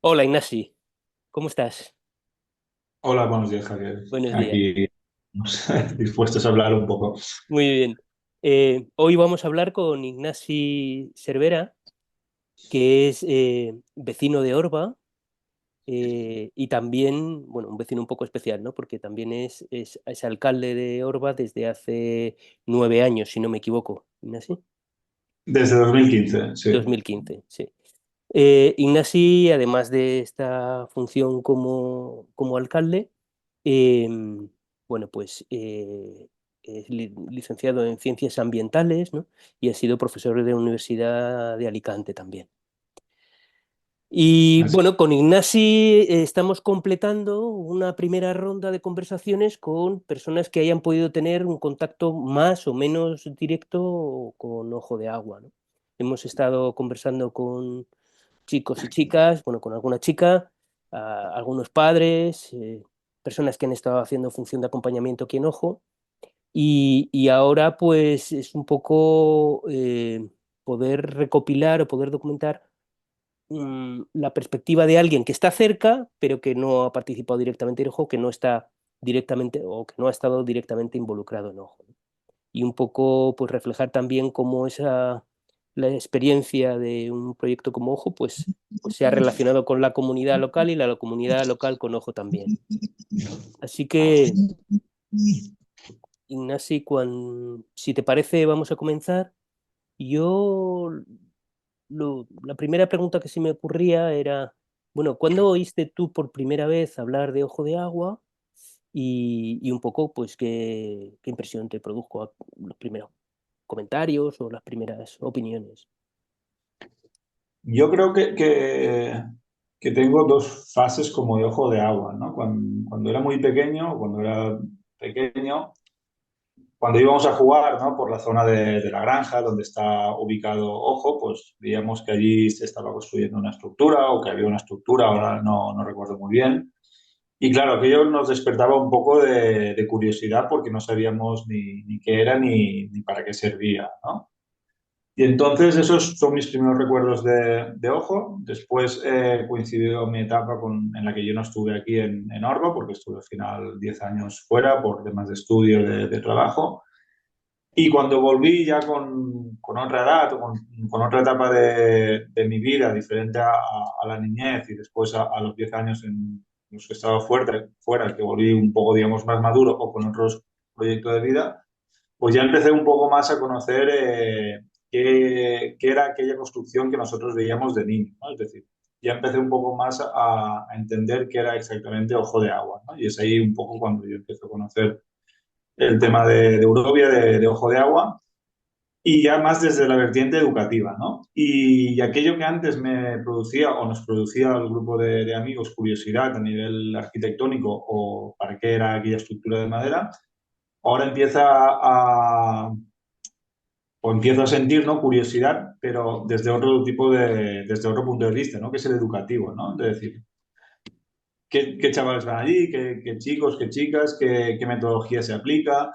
Hola Ignasi, ¿cómo estás? Hola, buenos días, Javier. Buenos días. Aquí dispuestos a hablar un poco. Muy bien. Hoy vamos a hablar con Ignasi Cervera, que es vecino de Orba y también, bueno, un vecino un poco especial, ¿no? Porque también es alcalde de Orba desde hace 9 años, si no me equivoco. Ignasi, Desde 2015, sí. 2015, sí. Ignasi, además de esta función como alcalde, eh, bueno, pues es licenciado en Ciencias Ambientales, ¿no? Y ha sido profesor de la Universidad de Alicante también. Y Así. bueno, con Ignasi estamos completando una primera ronda de conversaciones con personas que hayan podido tener un contacto más o menos directo con Ojo de Agua, ¿no? Hemos estado conversando con chicos y chicas, bueno, con alguna chica, algunos padres, personas que han estado haciendo función de acompañamiento aquí en Ojo, y ahora pues es un poco poder recopilar o poder documentar la perspectiva de alguien que está cerca, pero que no ha participado directamente en Ojo, que no está directamente o que no ha estado directamente involucrado en Ojo, ¿no? Y un poco pues reflejar también cómo la experiencia de un proyecto como Ojo pues se ha relacionado con la comunidad local y la comunidad local con Ojo también. Así que, Ignasi, si te parece, vamos a comenzar. Yo, la primera pregunta que se me ocurría era, bueno, ¿cuándo oíste tú por primera vez hablar de Ojo de Agua? Y un poco, pues, qué impresión te produjo los primeros comentarios o las primeras opiniones. Yo creo que tengo dos fases como de ojo de agua, ¿no? Cuando era muy pequeño, cuando íbamos a jugar, ¿no? Por la zona de la granja donde está ubicado Ojo, pues veíamos que allí se estaba construyendo una estructura o que había una estructura, ahora no recuerdo muy bien. Y claro, aquello nos despertaba un poco de curiosidad porque no sabíamos ni qué era ni para qué servía, ¿no? Y entonces esos son mis primeros recuerdos de Ojo. Después coincidió mi etapa en la que yo no estuve aquí en Orba porque estuve al final 10 años fuera por temas de estudio, de trabajo. Y cuando volví ya con otra edad, con otra etapa de mi vida, diferente a la niñez y después a los 10 años en los que estaba fuera, que volví un poco, digamos, más maduro o con otros proyectos de vida, pues ya empecé un poco más a conocer qué era aquella construcción que nosotros veíamos de niño, ¿no? Es decir, ya empecé un poco más a entender qué era exactamente Ojo de Agua, ¿no? Y es ahí un poco cuando yo empiezo a conocer el tema de Eurovia, de Ojo de Agua, y ya más desde la vertiente educativa, ¿no? Y aquello que antes me producía o nos producía al grupo de amigos curiosidad a nivel arquitectónico o para qué era aquella estructura de madera, ahora empiezo a sentir, ¿no? Curiosidad, pero desde otro desde otro punto de vista, ¿no? Que es el educativo, ¿no? Es decir, qué chavales van allí, qué chicos, qué chicas, qué metodología se aplica,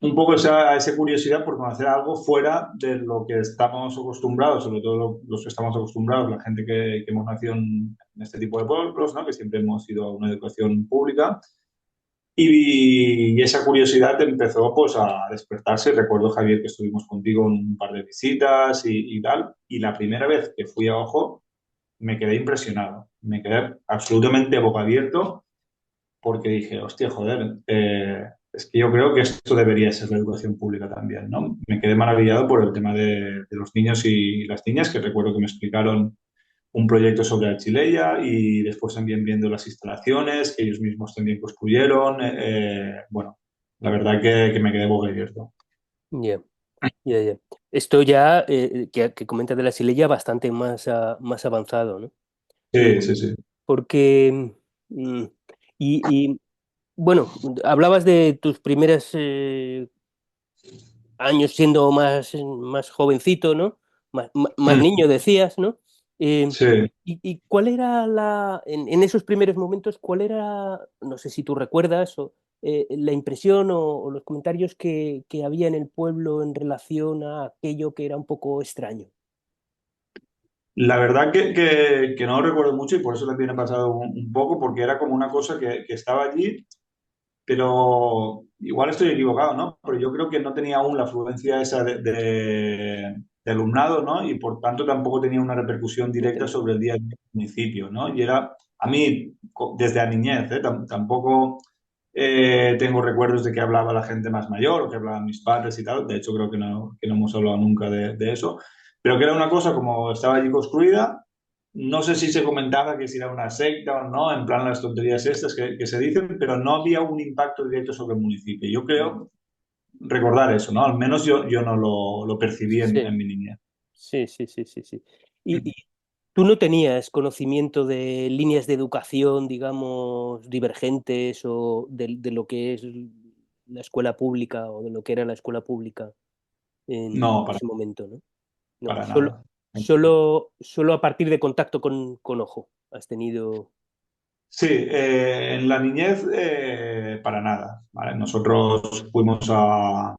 un poco esa curiosidad por conocer algo fuera de lo que estamos acostumbrados, sobre todo los que estamos acostumbrados, la gente que hemos nacido en este tipo de pueblos, ¿no? Que siempre hemos ido a una educación pública. Y esa curiosidad empezó pues a despertarse. Recuerdo, Javier, que estuvimos contigo en un par de visitas y tal. Y la primera vez que fui a Ojo, me quedé impresionado. Me quedé absolutamente boca abierto porque dije, hostia, joder, es que yo creo que esto debería ser la educación pública también, ¿no? Me quedé maravillado por el tema de los niños y las niñas, que recuerdo que me explicaron un proyecto sobre Achileia y después también viendo las instalaciones que ellos mismos también construyeron. Bueno, la verdad que me quedé boca abierto. Ya, ya, ya. Esto ya, que comenta de la Silesia, bastante más avanzado, ¿no? Eh, Sí, sí, sí. porque, mm, y, bueno, hablabas de tus primeros años siendo más jovencito, ¿no? Más Mm, niño, decías, ¿no? Eh, sí. y cuál era en esos primeros momentos, cuál era, no sé si tú recuerdas, la impresión o los comentarios que había en el pueblo en relación a aquello que era un poco extraño? La verdad que no lo recuerdo mucho y por eso también he pasado un poco, porque era como una cosa que estaba allí, pero igual estoy equivocado, ¿no? Pero yo creo que no tenía aún la afluencia esa de alumnado, ¿no? Y por tanto tampoco tenía una repercusión directa Entiendo. sobre el día a día del municipio, ¿no? Y era, a mí, desde la niñez, ¿eh? Tampoco tengo recuerdos de que hablaba la gente más mayor o que hablaban mis padres y tal. De hecho, creo que no hemos hablado nunca de eso. Pero que era una cosa como estaba allí construida. No sé si se comentaba que si era una secta o no, en plan las tonterías estas que se dicen, pero no había un impacto directo sobre el municipio. Yo creo recordar eso, ¿no? Al menos yo no lo percibí Sí, en mi niñez. sí, sí, sí, sí, sí. Y tú no tenías conocimiento de líneas de educación, digamos, divergentes o de lo que es la escuela pública o de lo que era la escuela pública en No, ese momento, ¿no? No, para nada. solo a partir de contacto con ojo has tenido. Sí, en la niñez para nada. ¿Vale? Nosotros fuimos a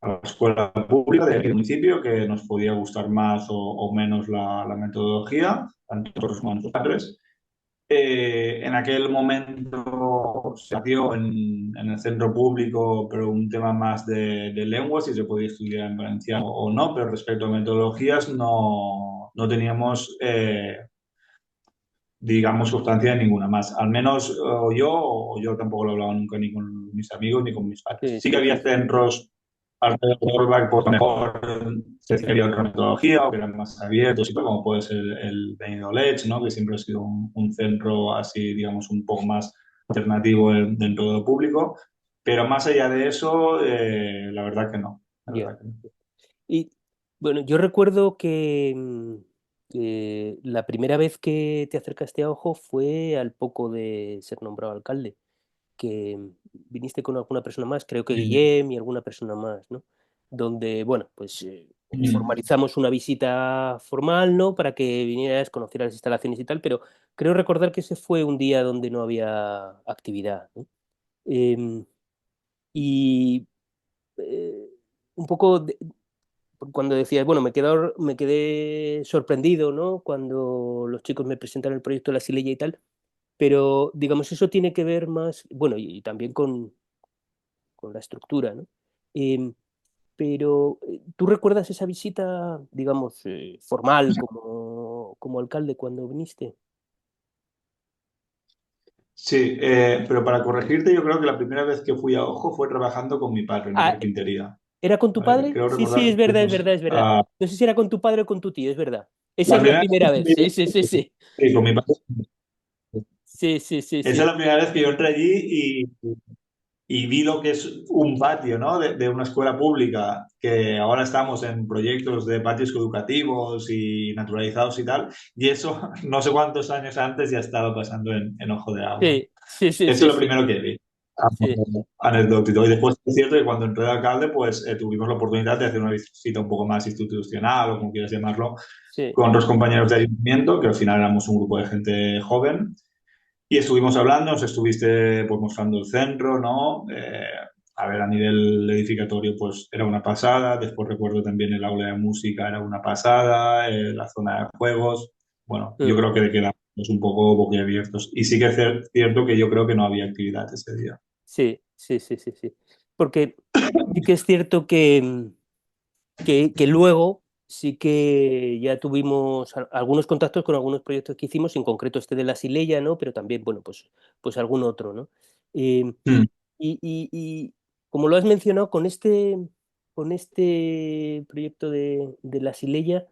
la escuela pública del municipio que nos podía gustar más o menos la metodología, tanto nosotros como nuestros padres. En aquel momento se nació en el centro público, pero un tema más de lenguas, si se podía estudiar en valenciano o no, pero respecto a metodologías no teníamos, digamos, sustancia ninguna más. Al menos o yo tampoco lo he hablado nunca ni con mis amigos ni con mis padres. Sí, Sí que sí, sí, había sí. centros alrededor de Orbach, pues a lo mejor se quería otra metodología o que eran más abiertos, y tal, como puede ser el Benidorm, ¿no? Que siempre ha sido un centro así, digamos, un poco más alternativo dentro de lo público. Pero más allá de eso, la verdad que no. La Ya. verdad que no. Y bueno, yo recuerdo que la primera vez que te acercaste a Ojo fue al poco de ser nombrado alcalde, que viniste con alguna persona más, creo que Sí. Guillem y alguna persona más, ¿no? Donde, bueno, pues formalizamos una visita formal, ¿no? Para que vinieras, conocieras las instalaciones y tal, pero creo recordar que ese fue un día donde no había actividad, ¿no? Em, y eh, un poco cuando decías, bueno, me quedé sorprendido, ¿no? Cuando los chicos me presentaron el proyecto de la Silella y tal, pero digamos, eso tiene que ver más, bueno, y también con la estructura, ¿no? Em, pero ¿tú recuerdas esa visita, digamos, formal como alcalde cuando viniste? Sí, pero para corregirte, yo creo que la primera vez que fui a Ojo fue trabajando con mi padre en la Ah, carpintería. ¿era con tu ¿Vale? padre? Creo Sí, sí, recordar es que verdad, es fuimos verdad, es verdad. a... No sé si era con tu padre o con tu tío, es verdad. Esa La es la primera primera vez, vez sí, sí, sí, sí. sí, con mi padre. Sí, sí, sí, Esa es sí. la primera vez que yo entré allí y vi lo que es un patio, ¿no? De una escuela pública, que ahora estamos en proyectos de patios educativos y naturalizados y tal, y eso no sé cuántos años antes ya estaba pasando en Ojo de Agua. Sí, sí, sí, Eso sí, es lo sí. primero que vi. Ah, Sí, anecdótico. Y después es cierto que cuando entré de alcalde, pues tuvimos la oportunidad de hacer una visita un poco más institucional o como quieras llamarlo, sí. con otros compañeros de ayuntamiento, que al final éramos un grupo de gente joven, y estuvimos hablando, nos estuviste pues, mostrando el centro, ¿no? A ver, a nivel edificatorio, pues era una pasada. Después recuerdo también el aula de música, era una pasada, la zona de juegos. Bueno, yo Mm. creo que quedamos un poco boquiabiertos. Y sí que es cierto que yo creo que no había actividad ese día. Sí, sí, sí, sí, sí. Porque sí que es cierto que luego sí que ya tuvimos algunos contactos con algunos proyectos que hicimos, en concreto este de la Sileya, ¿no? Pero también, bueno, pues algún otro, ¿no? Eh, Mm. y como lo has mencionado, con este proyecto de la Sileya,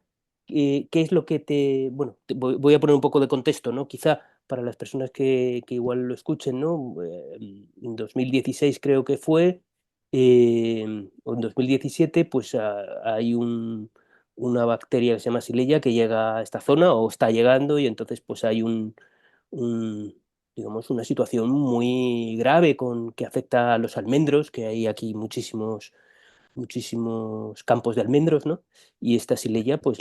¿qué es lo que bueno, voy a poner un poco de contexto, ¿no? Quizá para las personas que igual lo escuchen, ¿no? En 2016 creo que fue, o en 2017, pues hay una bacteria que se llama Xylella que llega a esta zona o está llegando y entonces pues hay un, digamos, una situación muy grave que afecta a los almendros, que hay aquí muchísimos campos de almendros, ¿no? Y esta Xylella, pues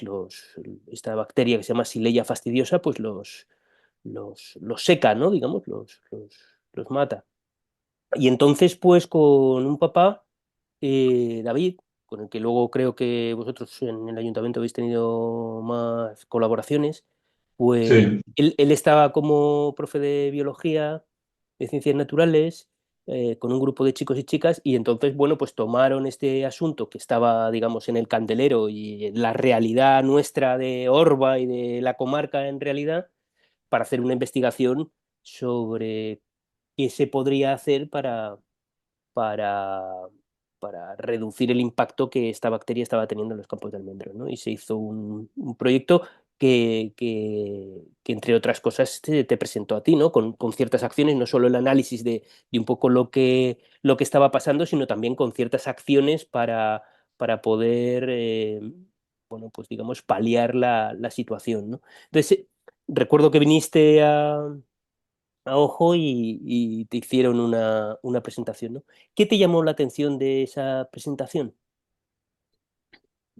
esta bacteria que se llama Xylella fastidiosa, pues los seca, ¿no? Digamos, los mata. Y entonces, pues con un papá, David. con el que luego creo que vosotros en el ayuntamiento habéis tenido más colaboraciones, pues Sí, él estaba como profe de biología, de ciencias naturales, con un grupo de chicos y chicas, y entonces, bueno, pues tomaron este asunto que estaba, digamos, en el candelero y en la realidad nuestra de Orba y de la comarca en realidad, para hacer una investigación sobre qué se podría hacer para, para reducir el impacto que esta bacteria estaba teniendo en los campos de almendros, ¿no? Y se hizo un proyecto que, entre otras cosas, te presentó a ti, ¿no? Con ciertas acciones, no solo el análisis de un poco lo que estaba pasando, sino también con ciertas acciones para poder, bueno, pues digamos, paliar la situación, ¿no? Entonces, recuerdo que viniste a Ojo y te hicieron una presentación, ¿no? ¿Qué te llamó la atención de esa presentación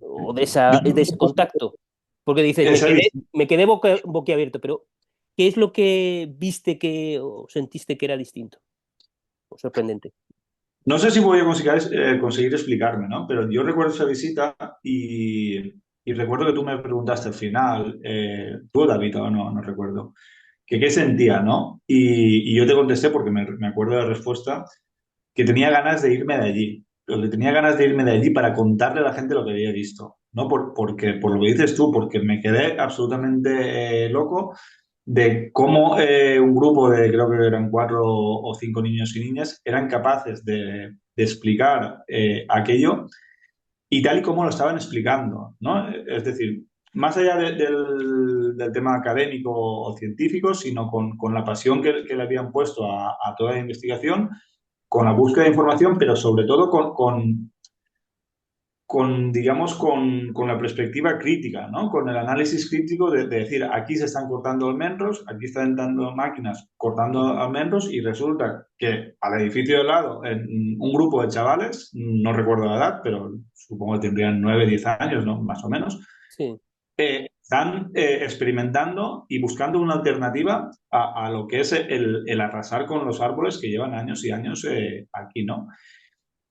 o de ese contacto? Porque dices, me esa quedé, vis- me quedé boquiabierto, pero ¿qué es lo que viste que o sentiste que era distinto o sorprendente? no sé si voy a conseguir explicarme, ¿no? Pero yo recuerdo esa visita y recuerdo que tú me preguntaste al final, tú, David, o no recuerdo, que qué sentía, ¿no? Y yo te contesté porque me acuerdo de la respuesta, que tenía ganas de irme de allí. Pero que tenía ganas de irme de allí para contarle a la gente lo que había visto. No porque, por lo que dices tú, porque me quedé absolutamente loco de cómo un grupo de, creo que eran 4 o 5 niños y niñas, eran capaces de explicar aquello y tal y como lo estaban explicando, ¿no? Es decir, más allá del tema académico o científico, sino con la pasión que le habían puesto a toda la investigación, con la búsqueda de información, pero sobre todo digamos, con la perspectiva crítica, ¿no? Con el análisis crítico de decir, aquí se están cortando almendros, aquí están entrando máquinas cortando almendros y resulta que al edificio de lado, un grupo de chavales, no recuerdo la edad, pero supongo que tendrían 9 10 años, ¿no? Más o menos, Sí, están experimentando y buscando una alternativa a lo que es el arrasar con los árboles que llevan años y años aquí, ¿no?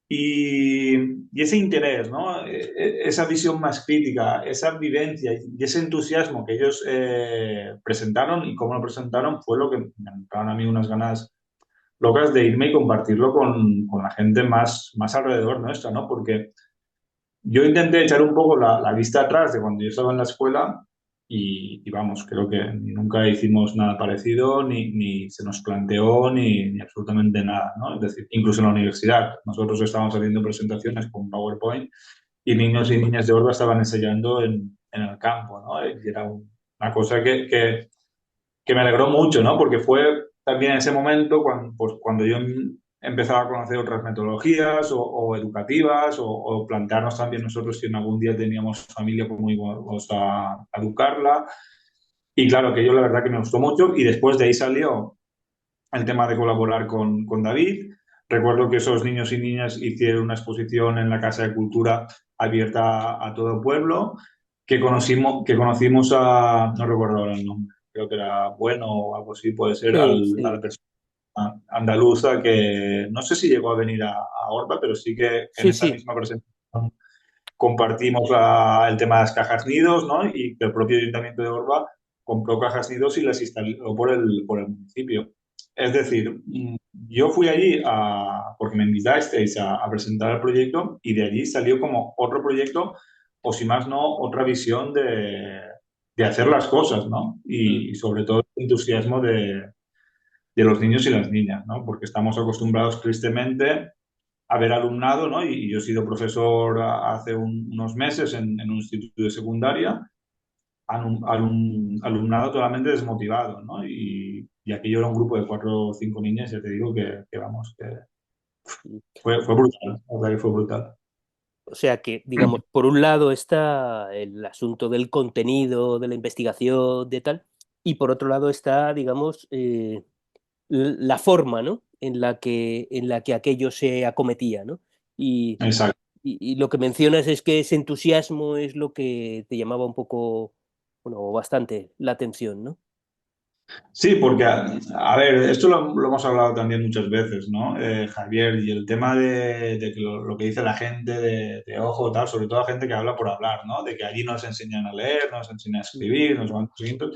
Y ese interés, ¿no? Esa visión más crítica, esa vivencia y ese entusiasmo que ellos presentaron y cómo lo presentaron fue lo que me daban a mí unas ganas locas de irme y compartirlo con la gente más alrededor nuestra, ¿no? Porque yo intenté echar un poco la vista atrás de cuando yo estaba en la escuela y vamos, creo que nunca hicimos nada parecido, ni se nos planteó, ni absolutamente nada, ¿no? Es decir, incluso en la universidad, nosotros estábamos haciendo presentaciones con PowerPoint y niños y niñas de Orba estaban ensayando en el campo, ¿no? Y era una cosa que me alegró mucho, ¿no? Porque fue también ese momento cuando, pues, cuando yo empezaba a conocer otras metodologías o educativas o plantearnos también nosotros si en algún día teníamos familia, cómo íbamos a educarla. Y claro, que yo la verdad que me gustó mucho y después de ahí salió el tema de colaborar con David. Recuerdo que esos niños y niñas hicieron una exposición en la Casa de Cultura abierta a todo el pueblo, que conocimos a, no recuerdo ahora el nombre, creo que era Bueno o algo así, puede ser, sí, a sí, la persona andaluza que no sé si llegó a venir a Orba, pero sí que en sí, esa sí, misma presentación compartimos el tema de las cajas nidos, ¿no? Y que el propio Ayuntamiento de Orba compró cajas nidos y las instaló por el municipio. Es decir, yo fui allí porque me invitasteis a presentar el proyecto y de allí salió como otro proyecto, o si más no, otra visión de hacer las cosas, ¿no? mm, Y sobre todo el entusiasmo de los niños y las niñas, ¿no? Porque estamos acostumbrados tristemente a ver alumnado, ¿no? Y yo he sido profesor hace unos meses en un instituto de secundaria, alumnado totalmente desmotivado, ¿no? Y aquí yo era un grupo de 4 o 5 niñas, ya te digo que vamos, que mm. fue brutal, la verdad que fue brutal. O sea que, digamos, por un lado está el asunto del contenido, de la investigación, de tal, y por otro lado está, digamos, la forma, ¿no? En la que aquello se acometía, ¿no? Y, Exacto. y lo que mencionas es que ese entusiasmo es lo que te llamaba un poco, bueno, bastante la atención, ¿no? Sí, porque, a ver, esto lo hemos hablado también muchas veces, ¿no? Javier, y el tema de que lo que dice la gente de ojo, tal, sobre todo la gente que habla por hablar, ¿no? De que allí nos enseñan a leer, nos enseñan a escribir, nos van consiguiendo.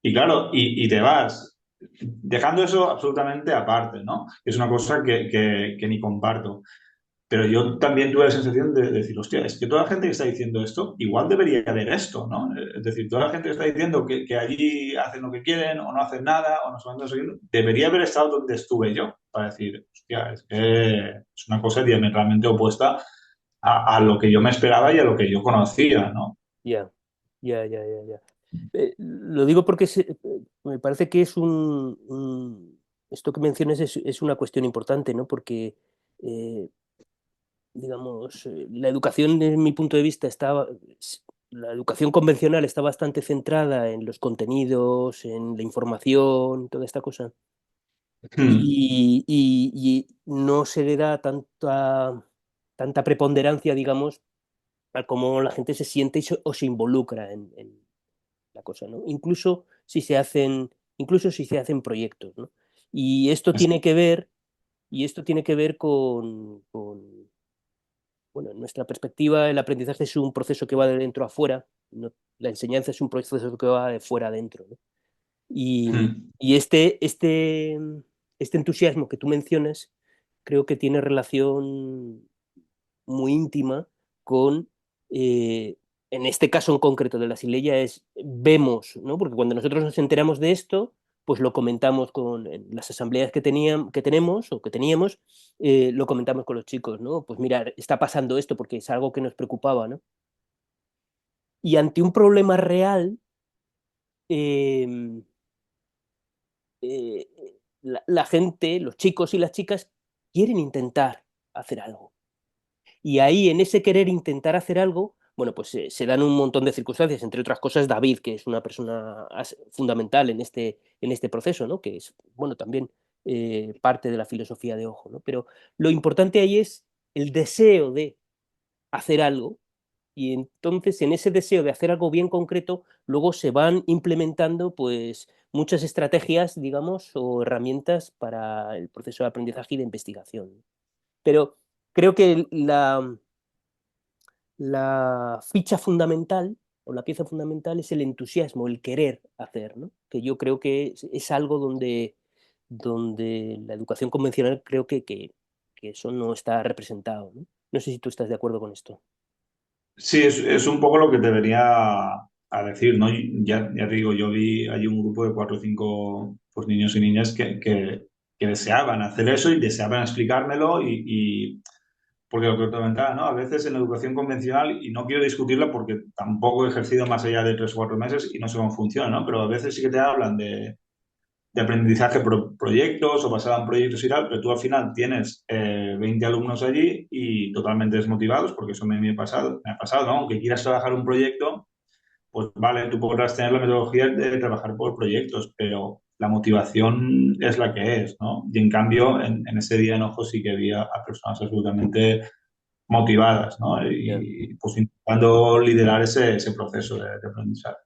Y claro, y te vas, dejando eso absolutamente aparte, ¿no? Es una cosa que ni comparto. Pero yo también tuve la sensación de decir, hostia, es que toda la gente que está diciendo esto, igual debería haber esto, ¿no? Es decir, toda la gente que está diciendo que allí hacen lo que quieren o no hacen nada o no se van a seguir, debería haber estado donde estuve yo para decir, hostia, es que es una cosa diametralmente opuesta a lo que yo me esperaba y a lo que yo conocía, ¿no? Ya, ya, ya, ya, ya. Lo digo porque me parece que es esto que mencionas es una cuestión importante, ¿no? Porque, eh, digamos, la educación, desde mi punto de vista, la educación convencional está bastante centrada en los contenidos, en la información, toda esta cosa. Hmm. Y no se le da tanta preponderancia, digamos, a cómo la gente se siente o se involucra en la cosa, ¿no? Incluso si se hacen proyectos, ¿no? Y esto tiene que ver, y esto tiene que ver bueno, en nuestra perspectiva, el aprendizaje es un proceso que va de dentro a fuera, no, la enseñanza es un proceso que va de fuera a dentro, ¿no? Y este entusiasmo que tú mencionas creo que tiene relación muy íntima con, eh, en este caso en concreto de la Sileya, vemos, ¿no? Porque cuando nosotros nos enteramos de esto, pues lo comentamos en las asambleas que tenemos o que teníamos, lo comentamos con los chicos, ¿no? Pues mira, está pasando esto porque es algo que nos preocupaba, ¿no? Y ante un problema real, eh, eh, la gente, los chicos y las chicas, quieren intentar hacer algo. Y ahí, en ese querer intentar hacer algo, bueno, pues se dan un montón de circunstancias, entre otras cosas David, que es una persona fundamental en este proceso, ¿no? Que es, bueno, también parte de la filosofía de Ojo, ¿no? Pero lo importante ahí es el deseo de hacer algo y entonces en ese deseo de hacer algo bien concreto, luego se van implementando pues muchas estrategias, digamos, o herramientas para el proceso de aprendizaje y de investigación. Pero creo que la ficha fundamental o la pieza fundamental es el entusiasmo, el querer hacer, ¿no? Que yo creo que es algo donde la educación convencional creo que eso no está representado, ¿no? No sé si tú estás de acuerdo con esto. Sí, es un poco lo que te venía a decir, ¿no? Ya te digo, yo vi allí un grupo de cuatro o cinco pues, niños y niñas que deseaban hacer eso y deseaban explicármelo porque lo que te comentaba, ¿no? A veces en la educación convencional, y no quiero discutirla porque tampoco he ejercido más allá de 3 o 4 meses y no sé cómo funciona, ¿no? Pero a veces sí que te hablan de aprendizaje por proyectos o basado en proyectos y tal, pero tú al final tienes 20 alumnos allí y totalmente desmotivados, porque eso me ha pasado, ¿no? Aunque quieras trabajar un proyecto, pues vale, tú podrás tener la metodología de trabajar por proyectos, pero la motivación es la que es, ¿no? Y en cambio, en ese día en Ojo sí que había a personas absolutamente motivadas, ¿no? Ya. Y pues intentando liderar ese proceso de aprendizaje.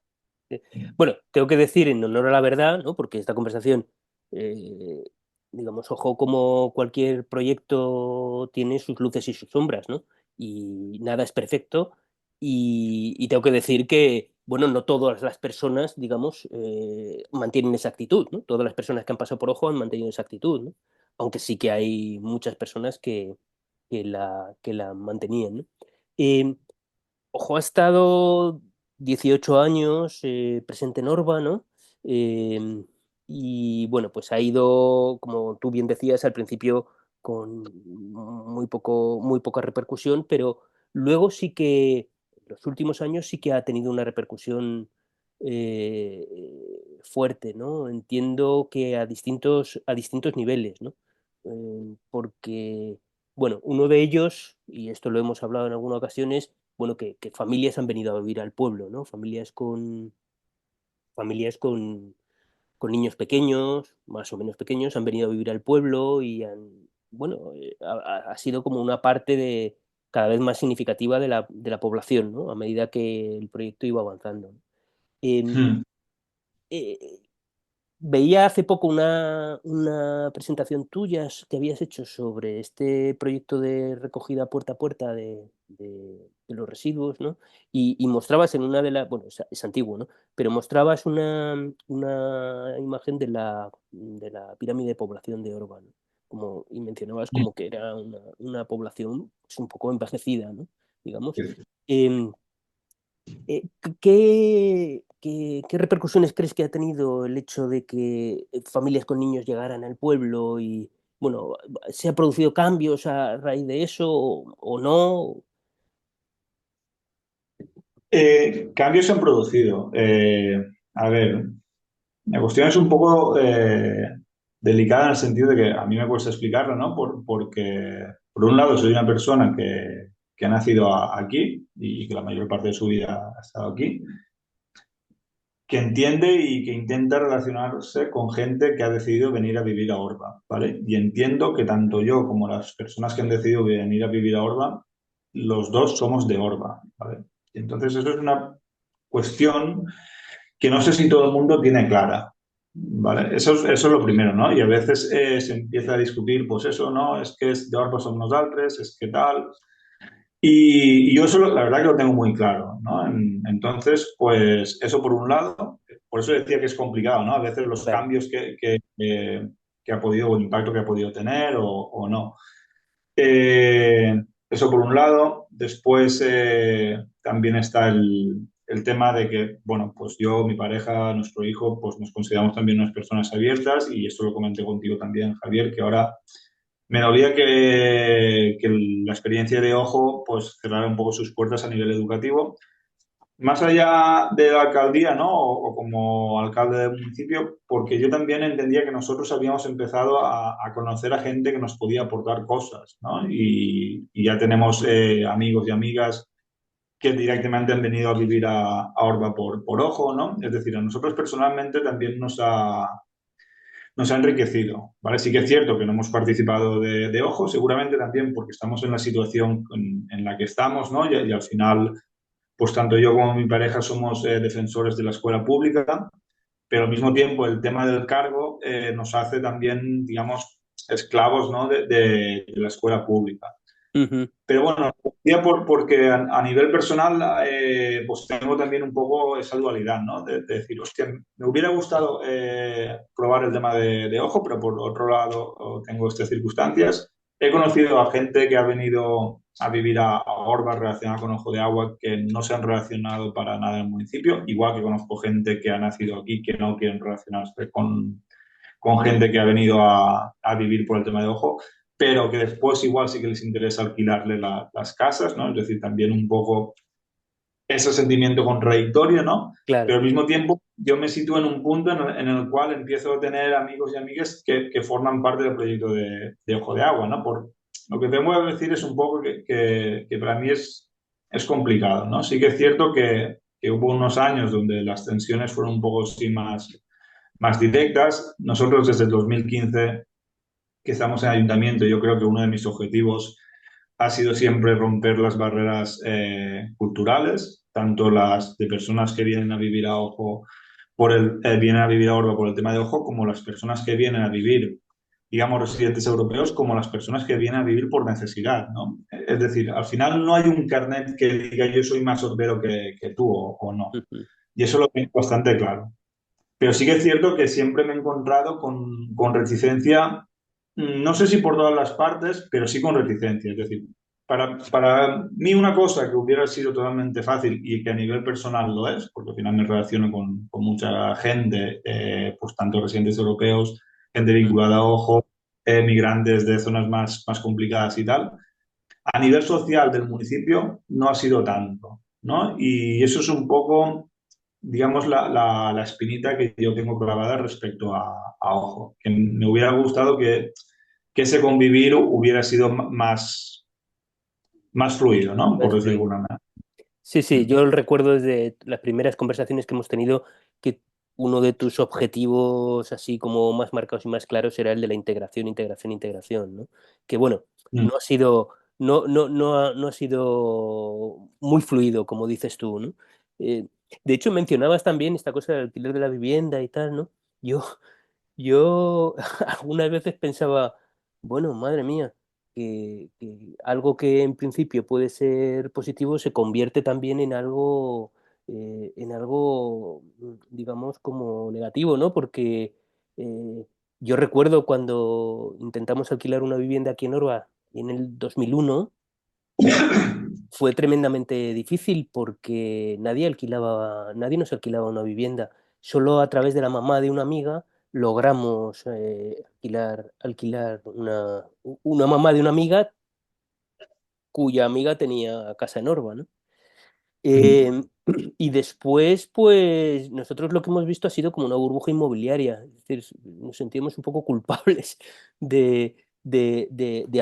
Bueno, tengo que decir en honor a la verdad, ¿no? Porque esta conversación, eh, digamos, ojo, como cualquier proyecto tiene sus luces y sus sombras, ¿no? Y nada es perfecto. Y tengo que decir que, bueno, no todas las personas, digamos, mantienen esa actitud, ¿no? Todas las personas que han pasado por ojo han mantenido esa actitud, ¿no? Aunque sí que hay muchas personas que la mantenían, ¿no? Eh, Ojo ha estado 18 años presente en Orba, ¿no? Eh, y bueno, pues ha ido, como tú bien decías, al principio con muy poca repercusión, pero luego sí que, en los últimos años sí que ha tenido una repercusión fuerte, ¿no? Entiendo que a distintos niveles, ¿no? Porque, bueno, uno de ellos, y esto lo hemos hablado en algunas ocasiones, bueno, que familias han venido a vivir al pueblo, ¿no? Familias con niños pequeños, más o menos pequeños, han venido a vivir al pueblo y bueno, ha sido como una parte cada vez más significativa de la población, ¿no? A medida que el proyecto iba avanzando, ¿no? Eh, Hmm. eh, Veía hace poco una presentación tuya que habías hecho sobre este proyecto de recogida puerta a puerta de los residuos, ¿no? Y mostrabas en una de las, bueno, es antiguo, ¿no? Pero mostrabas una imagen de la pirámide de población de Orba, ¿no? Como, y mencionabas como que era una población pues, un poco envejecida, ¿no? Digamos. Em, ¿qué repercusiones crees que ha tenido el hecho de que familias con niños llegaran al pueblo y, bueno, se ha producido cambios a raíz de eso o no? Cambios se han producido. A ver, la cuestión es un poco delicada en el sentido de que a mí me cuesta explicarlo, ¿no? Porque, por un lado, soy una persona que ha nacido aquí y que la mayor parte de su vida ha estado aquí, que entiende y que intenta relacionarse con gente que ha decidido venir a vivir a Orba, ¿vale? Y entiendo que tanto yo como las personas que han decidido venir a vivir a Orba, los dos somos de Orba, ¿vale? Y entonces eso es una cuestión que no sé si todo el mundo tiene clara, ¿vale? Eso es lo primero, ¿no? Y a veces se empieza a discutir, pues eso, ¿no? Es que es de Orba som nosaltres, es que tal. Y yo eso la verdad que lo tengo muy claro, ¿no? Entonces, pues eso por un lado, por eso decía que es complicado, ¿no? A veces los Claro. cambios que ha podido, o el impacto que ha podido tener o no. Eh, Eso por un lado. Después también está el tema de que, bueno, pues yo, mi pareja, nuestro hijo, pues nos consideramos también unas personas abiertas y esto lo comenté contigo también, Javier, que ahora me dolía que la experiencia de Ojo pues cerrara un poco sus puertas a nivel educativo. Más allá de la alcaldía, ¿no? O como alcalde del municipio, porque yo también entendía que nosotros habíamos empezado a conocer a gente que nos podía aportar cosas, ¿no? Y ya tenemos amigos y amigas que directamente han venido a vivir a Orba por Ojo, ¿no? Es decir, a nosotros personalmente también nos ha enriquecido, ¿vale? Sí que es cierto que no hemos participado de Ojo, seguramente también porque estamos en la situación en la que estamos, ¿no? Y al final, pues tanto yo como mi pareja somos defensores de la escuela pública, pero al mismo tiempo el tema del cargo nos hace también, digamos, esclavos, ¿no? de la escuela pública. Ujú. Pero bueno, decía porque a nivel personal, pues tengo también un poco esa dualidad, ¿no? De decir, hostia, me hubiera gustado probar el tema de Ojo, pero por otro lado tengo estas circunstancias. He conocido a gente que ha venido a vivir a Orba relacionada con Ojo de Agua que no se han relacionado para nada en el municipio, igual que conozco gente que ha nacido aquí que no quieren relacionarse con gente que ha venido a vivir por el tema de Ojo, pero que después igual sí que les interesa alquilarle las casas, ¿no? Es decir, también un poco ese sentimiento contradictorio, ¿no? Pero Claro. al mismo tiempo yo me sitúo en un punto en el cual empiezo a tener amigos y amigas que forman parte del proyecto de Ojo de Agua, ¿no? Por, lo que tengo que decir es un poco que para mí es complicado, ¿no? Sí que es cierto que hubo unos años donde las tensiones fueron un poco así más directas. Nosotros desde el 2015 que estamos en ayuntamiento, yo creo que uno de mis objetivos ha sido siempre romper las barreras culturales, tanto las de personas que vienen a vivir a Ojo vienen a vivir a Orba por el tema de Ojo, como las personas que vienen a vivir, digamos, residentes europeos, como las personas que vienen a vivir por necesidad, ¿no? Es decir, al final no hay un carnet que diga yo soy más orbero que tú o no. Ujú. Y eso lo tengo bastante claro. Pero sí que es cierto que siempre me he encontrado con reticencia, no sé si por todas las partes, pero sí con reticencia. Es decir, para mí una cosa que hubiera sido totalmente fácil y que a nivel personal lo es, porque al final me relaciono con mucha gente, pues tanto residentes europeos, gente vinculada a Ojo, migrantes de zonas más complicadas y tal, a nivel social del municipio no ha sido tanto, ¿no? Y eso es un poco digamos, la espinita que yo tengo clavada respecto a Ojo. Que me hubiera gustado que ese convivir hubiera sido más fluido, ¿no? Por Más decirlo de fluido. alguna manera. Sí, sí, yo recuerdo desde las primeras conversaciones que hemos tenido que uno de tus objetivos así como más marcados y más claros era el de la integración, integración, integración, ¿no? Que bueno, Mm. no ha sido, no ha sido muy fluido, como dices tú, ¿no? De hecho, mencionabas también esta cosa del alquiler de la vivienda y tal, ¿no? Yo, yo algunas veces pensaba, bueno, madre mía, que algo que en principio puede ser positivo se convierte también en algo, digamos, como negativo, ¿no? Porque eh, yo recuerdo cuando intentamos alquilar una vivienda aquí en Orba en el 2001, fue tremendamente difícil porque nadie nos alquilaba una vivienda. Solo a través de la mamá de una amiga logramos alquilar una mamá de una amiga cuya amiga tenía casa en Orba, ¿no? Eh, y después, pues nosotros lo que hemos visto ha sido como una burbuja inmobiliaria. Es decir, nos sentimos un poco culpables de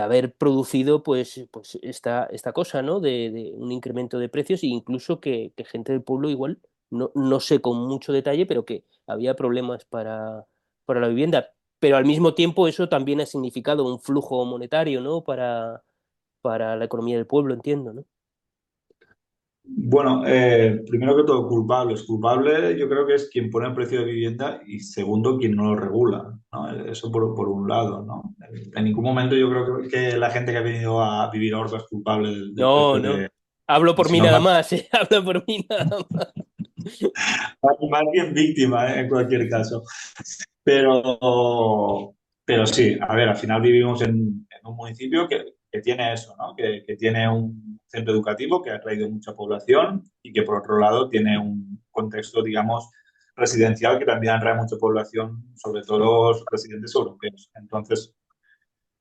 haber producido pues esta cosa, ¿no? De un incremento de precios e incluso que gente del pueblo igual, no sé con mucho detalle, pero que había problemas para la vivienda. Pero al mismo tiempo eso también ha significado un flujo monetario, ¿no? Para la economía del pueblo, entiendo, ¿no? Bueno, primero que todo, culpable. Es culpable, yo creo que es quien pone el precio de vivienda y segundo, quien no lo regula, ¿no? Eso por un lado, ¿no? En ningún momento yo creo que la gente que ha venido a vivir a Orba es culpable del No, precio no. Hablo por mí sino nada más, más, ¿eh? Hablo por mí nada más. más bien víctima, en cualquier caso. Pero, pero sí, a ver, al final vivimos en un municipio que tiene eso, ¿no? Que tiene un centro educativo que ha traído mucha población y que por otro lado tiene un contexto, digamos, residencial que también atrae mucha población, sobre todo los residentes europeos. Entonces,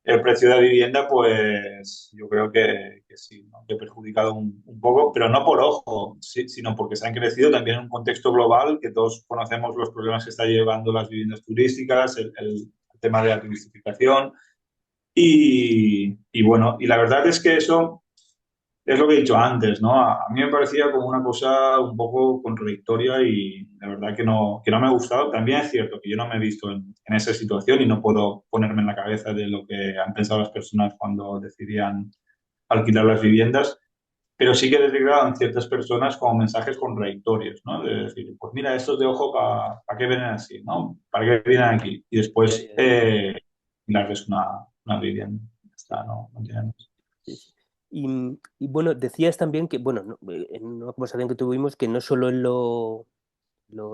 el precio de la vivienda, pues yo creo que sí, ¿no? Que ha perjudicado un poco, pero no por ojo, sino porque se han crecido también en un contexto global, que todos conocemos los problemas que está llevando las viviendas turísticas, el tema de la turistificación. Y bueno, y la verdad es que eso es lo que he dicho antes, ¿no? A mí me parecía como una cosa un poco contradictoria y la verdad que no me ha gustado. También es cierto que yo no me he visto en esa situación y no puedo ponerme en la cabeza de lo que han pensado las personas cuando decidían alquilar las viviendas, pero sí que he detectado en ciertas personas como mensajes contradictorios, ¿no? De decir, pues mira, estos de ojo, ¿para qué vienen así, ¿no? ¿Para qué vienen aquí? Y Ya, después ya, ya. darles una vivienda. Ya está, no tiene más. Sí, sí. Y bueno, decías también que, bueno, en una conversación que tuvimos, que no solo en lo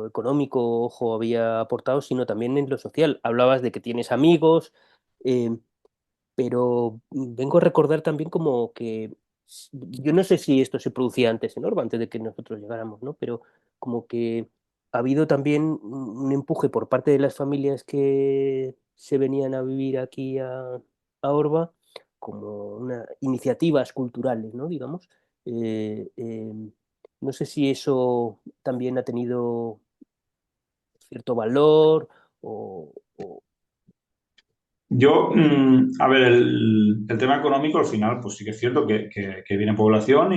económico, ojo, había aportado, sino también en lo social. Hablabas de que tienes amigos, eh, pero vengo a recordar también como que, yo no sé si esto se producía antes en Orba, antes de que nosotros llegáramos, ¿no? Pero como que ha habido también un empuje por parte de las familias que se venían a vivir aquí a Orba, como iniciativas culturales, ¿no? Digamos. Eh, eh, no sé si eso también ha tenido cierto valor o... Yo, a ver, el tema económico al final, pues sí que es cierto que viene población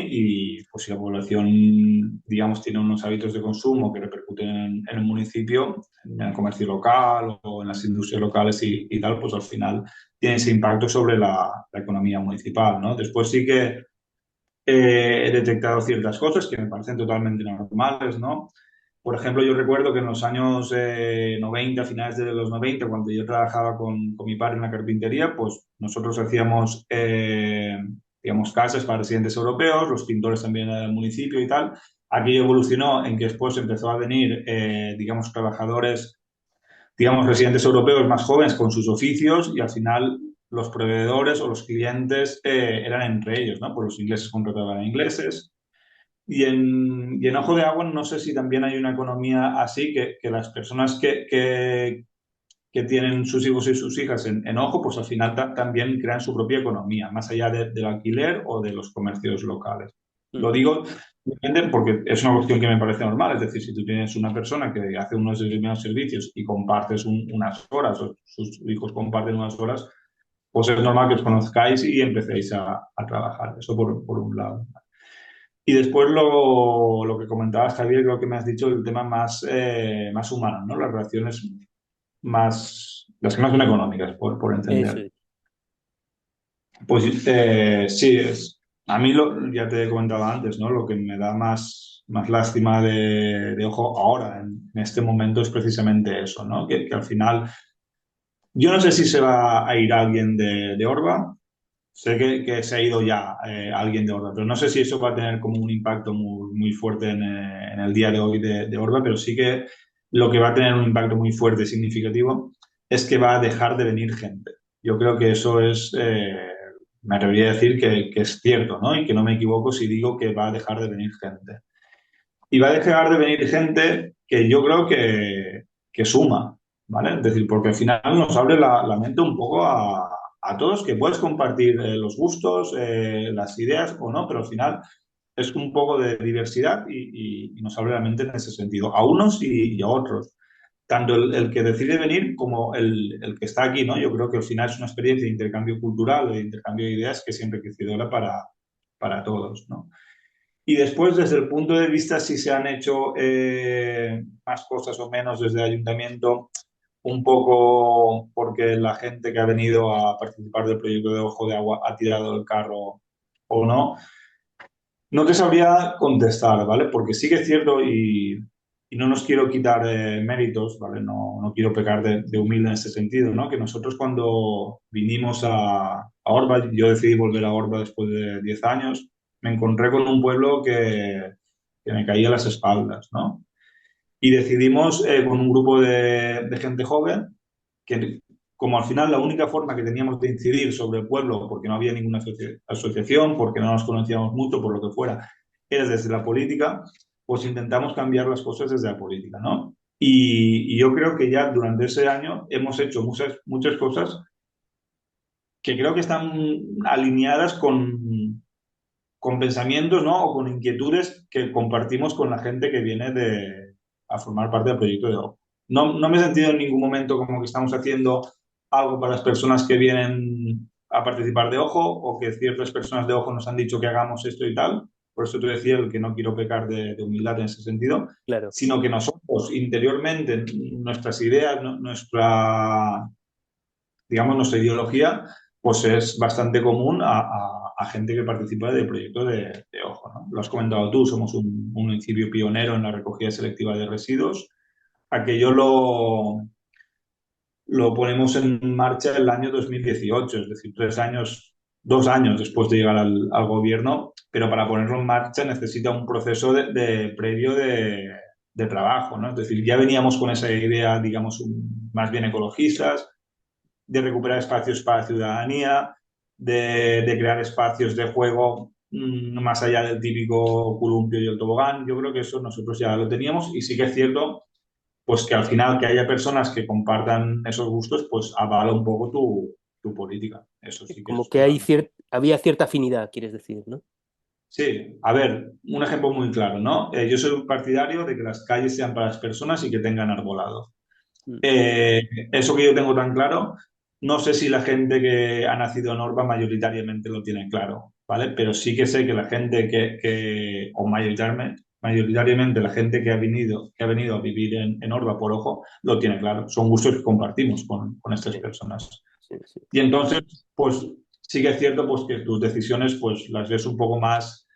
pues si la población, digamos, tiene unos hábitos de consumo que repercuten en el municipio, en el comercio local o en las industrias locales y tal, pues al final tiene ese impacto sobre la economía municipal, ¿no? Después sí que he detectado ciertas cosas que me parecen totalmente normales, ¿no? Por ejemplo, yo recuerdo que en los años 90, finales de los 90, cuando yo trabajaba con mi padre en la carpintería, pues nosotros hacíamos, digamos, casas para residentes europeos, los pintores también del municipio y tal. Aquello evolucionó en que después empezó a venir, digamos, trabajadores, digamos, residentes europeos más jóvenes con sus oficios y al final los proveedores o los clientes eran entre ellos, ¿no? Pues los ingleses contrataban a ingleses, y en Ojo de Agua no sé si también hay una economía así, que las personas que tienen sus hijos y sus hijas en Ojo, pues al final también crean su propia economía, más allá del alquiler o de los comercios locales. Lo Ujú, digo depende porque es una cuestión que me parece normal, es decir, si tú tienes una persona que hace unos determinados servicios y compartes unas horas, o sus hijos comparten unas horas, pues es normal que os conozcáis y empecéis a trabajar. Eso por un lado. Y después lo que comentabas, Javier, creo que me has dicho el tema más humano, ¿no? Las relaciones las que más son económicas, por eso entender. es. Pues sí, es. A mí, ya te he comentado antes, ¿no? Lo que me da más lástima de ojo ahora, en este momento, es precisamente eso, ¿no? Que al final, yo no sé si se va a ir alguien de Orba. Sé que se ha ido ya alguien de Orba, pero no sé si eso va a tener como un impacto muy fuerte en el día de hoy de Orba, pero sí que lo que va a tener un impacto muy fuerte y significativo es que va a dejar de venir gente. Yo creo que eso me atrevería a decir que es cierto, ¿no? Y que no me equivoco si digo que va a dejar de venir gente. Y va a dejar de venir gente que yo creo que suma, ¿vale? Es decir, porque al final nos abre la mente un poco a todos, que puedes compartir los gustos, las ideas o no, pero al final es un poco de diversidad y nos abre la mente en ese sentido, a unos y a otros. Tanto el que decide venir como el que está aquí, ¿no? Yo creo que al final es una experiencia de intercambio cultural, de intercambio de ideas que es enriquecedora para todos, ¿no? Y después, desde el punto de vista si se han hecho más cosas o menos desde el ayuntamiento, un poco porque la gente que ha venido a participar del proyecto de Ojo de Agua ha tirado el carro o no, no te sabría contestar, ¿vale? Porque sí que es cierto y no nos quiero quitar méritos, ¿vale? No quiero pecar de humilde en ese sentido, ¿no? Que nosotros cuando vinimos a Orba, yo decidí volver a Orba después de 10 años, me encontré con un pueblo que me caía a las espaldas, ¿no? Y decidimos con un grupo de gente joven que como al final la única forma que teníamos de incidir sobre el pueblo, porque no había ninguna asociación, porque no nos conocíamos mucho, por lo que fuera, era desde la política, pues intentamos cambiar las cosas desde la política, ¿no? Y yo creo que ya durante ese año hemos hecho muchas cosas que creo que están alineadas con pensamientos, ¿no? O con inquietudes que compartimos con la gente que viene a formar parte del proyecto de OP. No me he sentido en ningún momento como que estamos haciendo algo para las personas que vienen a participar de Ojo o que ciertas personas de Ojo nos han dicho que hagamos esto y tal. Por eso te decía el que no quiero pecar de humildad en ese sentido, Claro. sino que nosotros interiormente, nuestras ideas, digamos, nuestra ideología, pues es bastante común a gente que participa del proyecto de Ojo, ¿no? Lo has comentado tú, somos un municipio pionero en la recogida selectiva de residuos. Aquello lo ponemos en marcha el año 2018, es decir, 3 años, 2 años después de llegar al gobierno, pero para ponerlo en marcha necesita un proceso previo de trabajo, ¿no? Es decir, ya veníamos con esa idea, digamos, más bien ecologistas, de recuperar espacios para la ciudadanía, de crear espacios de juego más allá del típico columpio y el tobogán. Yo creo que eso nosotros ya lo teníamos y sí que es cierto pues que al final que haya personas que compartan esos gustos, pues avala un poco tu política. Eso sí que Como es que hay totalmente. había cierta afinidad, quieres decir, ¿no? Sí, a ver, un ejemplo muy claro, ¿no? Yo soy un partidario de que las calles sean para las personas y que tengan arbolado. Mm. Eh, Eso que yo tengo tan claro, no sé si la gente que ha nacido en Orba mayoritariamente lo tiene claro, ¿vale? Pero sí que sé que la gente o mayoritariamente la gente que ha venido a vivir en Orba por Ojo, lo tiene claro. Son gustos que compartimos con estas Sí, personas. sí, sí. Y entonces, pues sí que es cierto pues, que tus decisiones pues las ves un poco más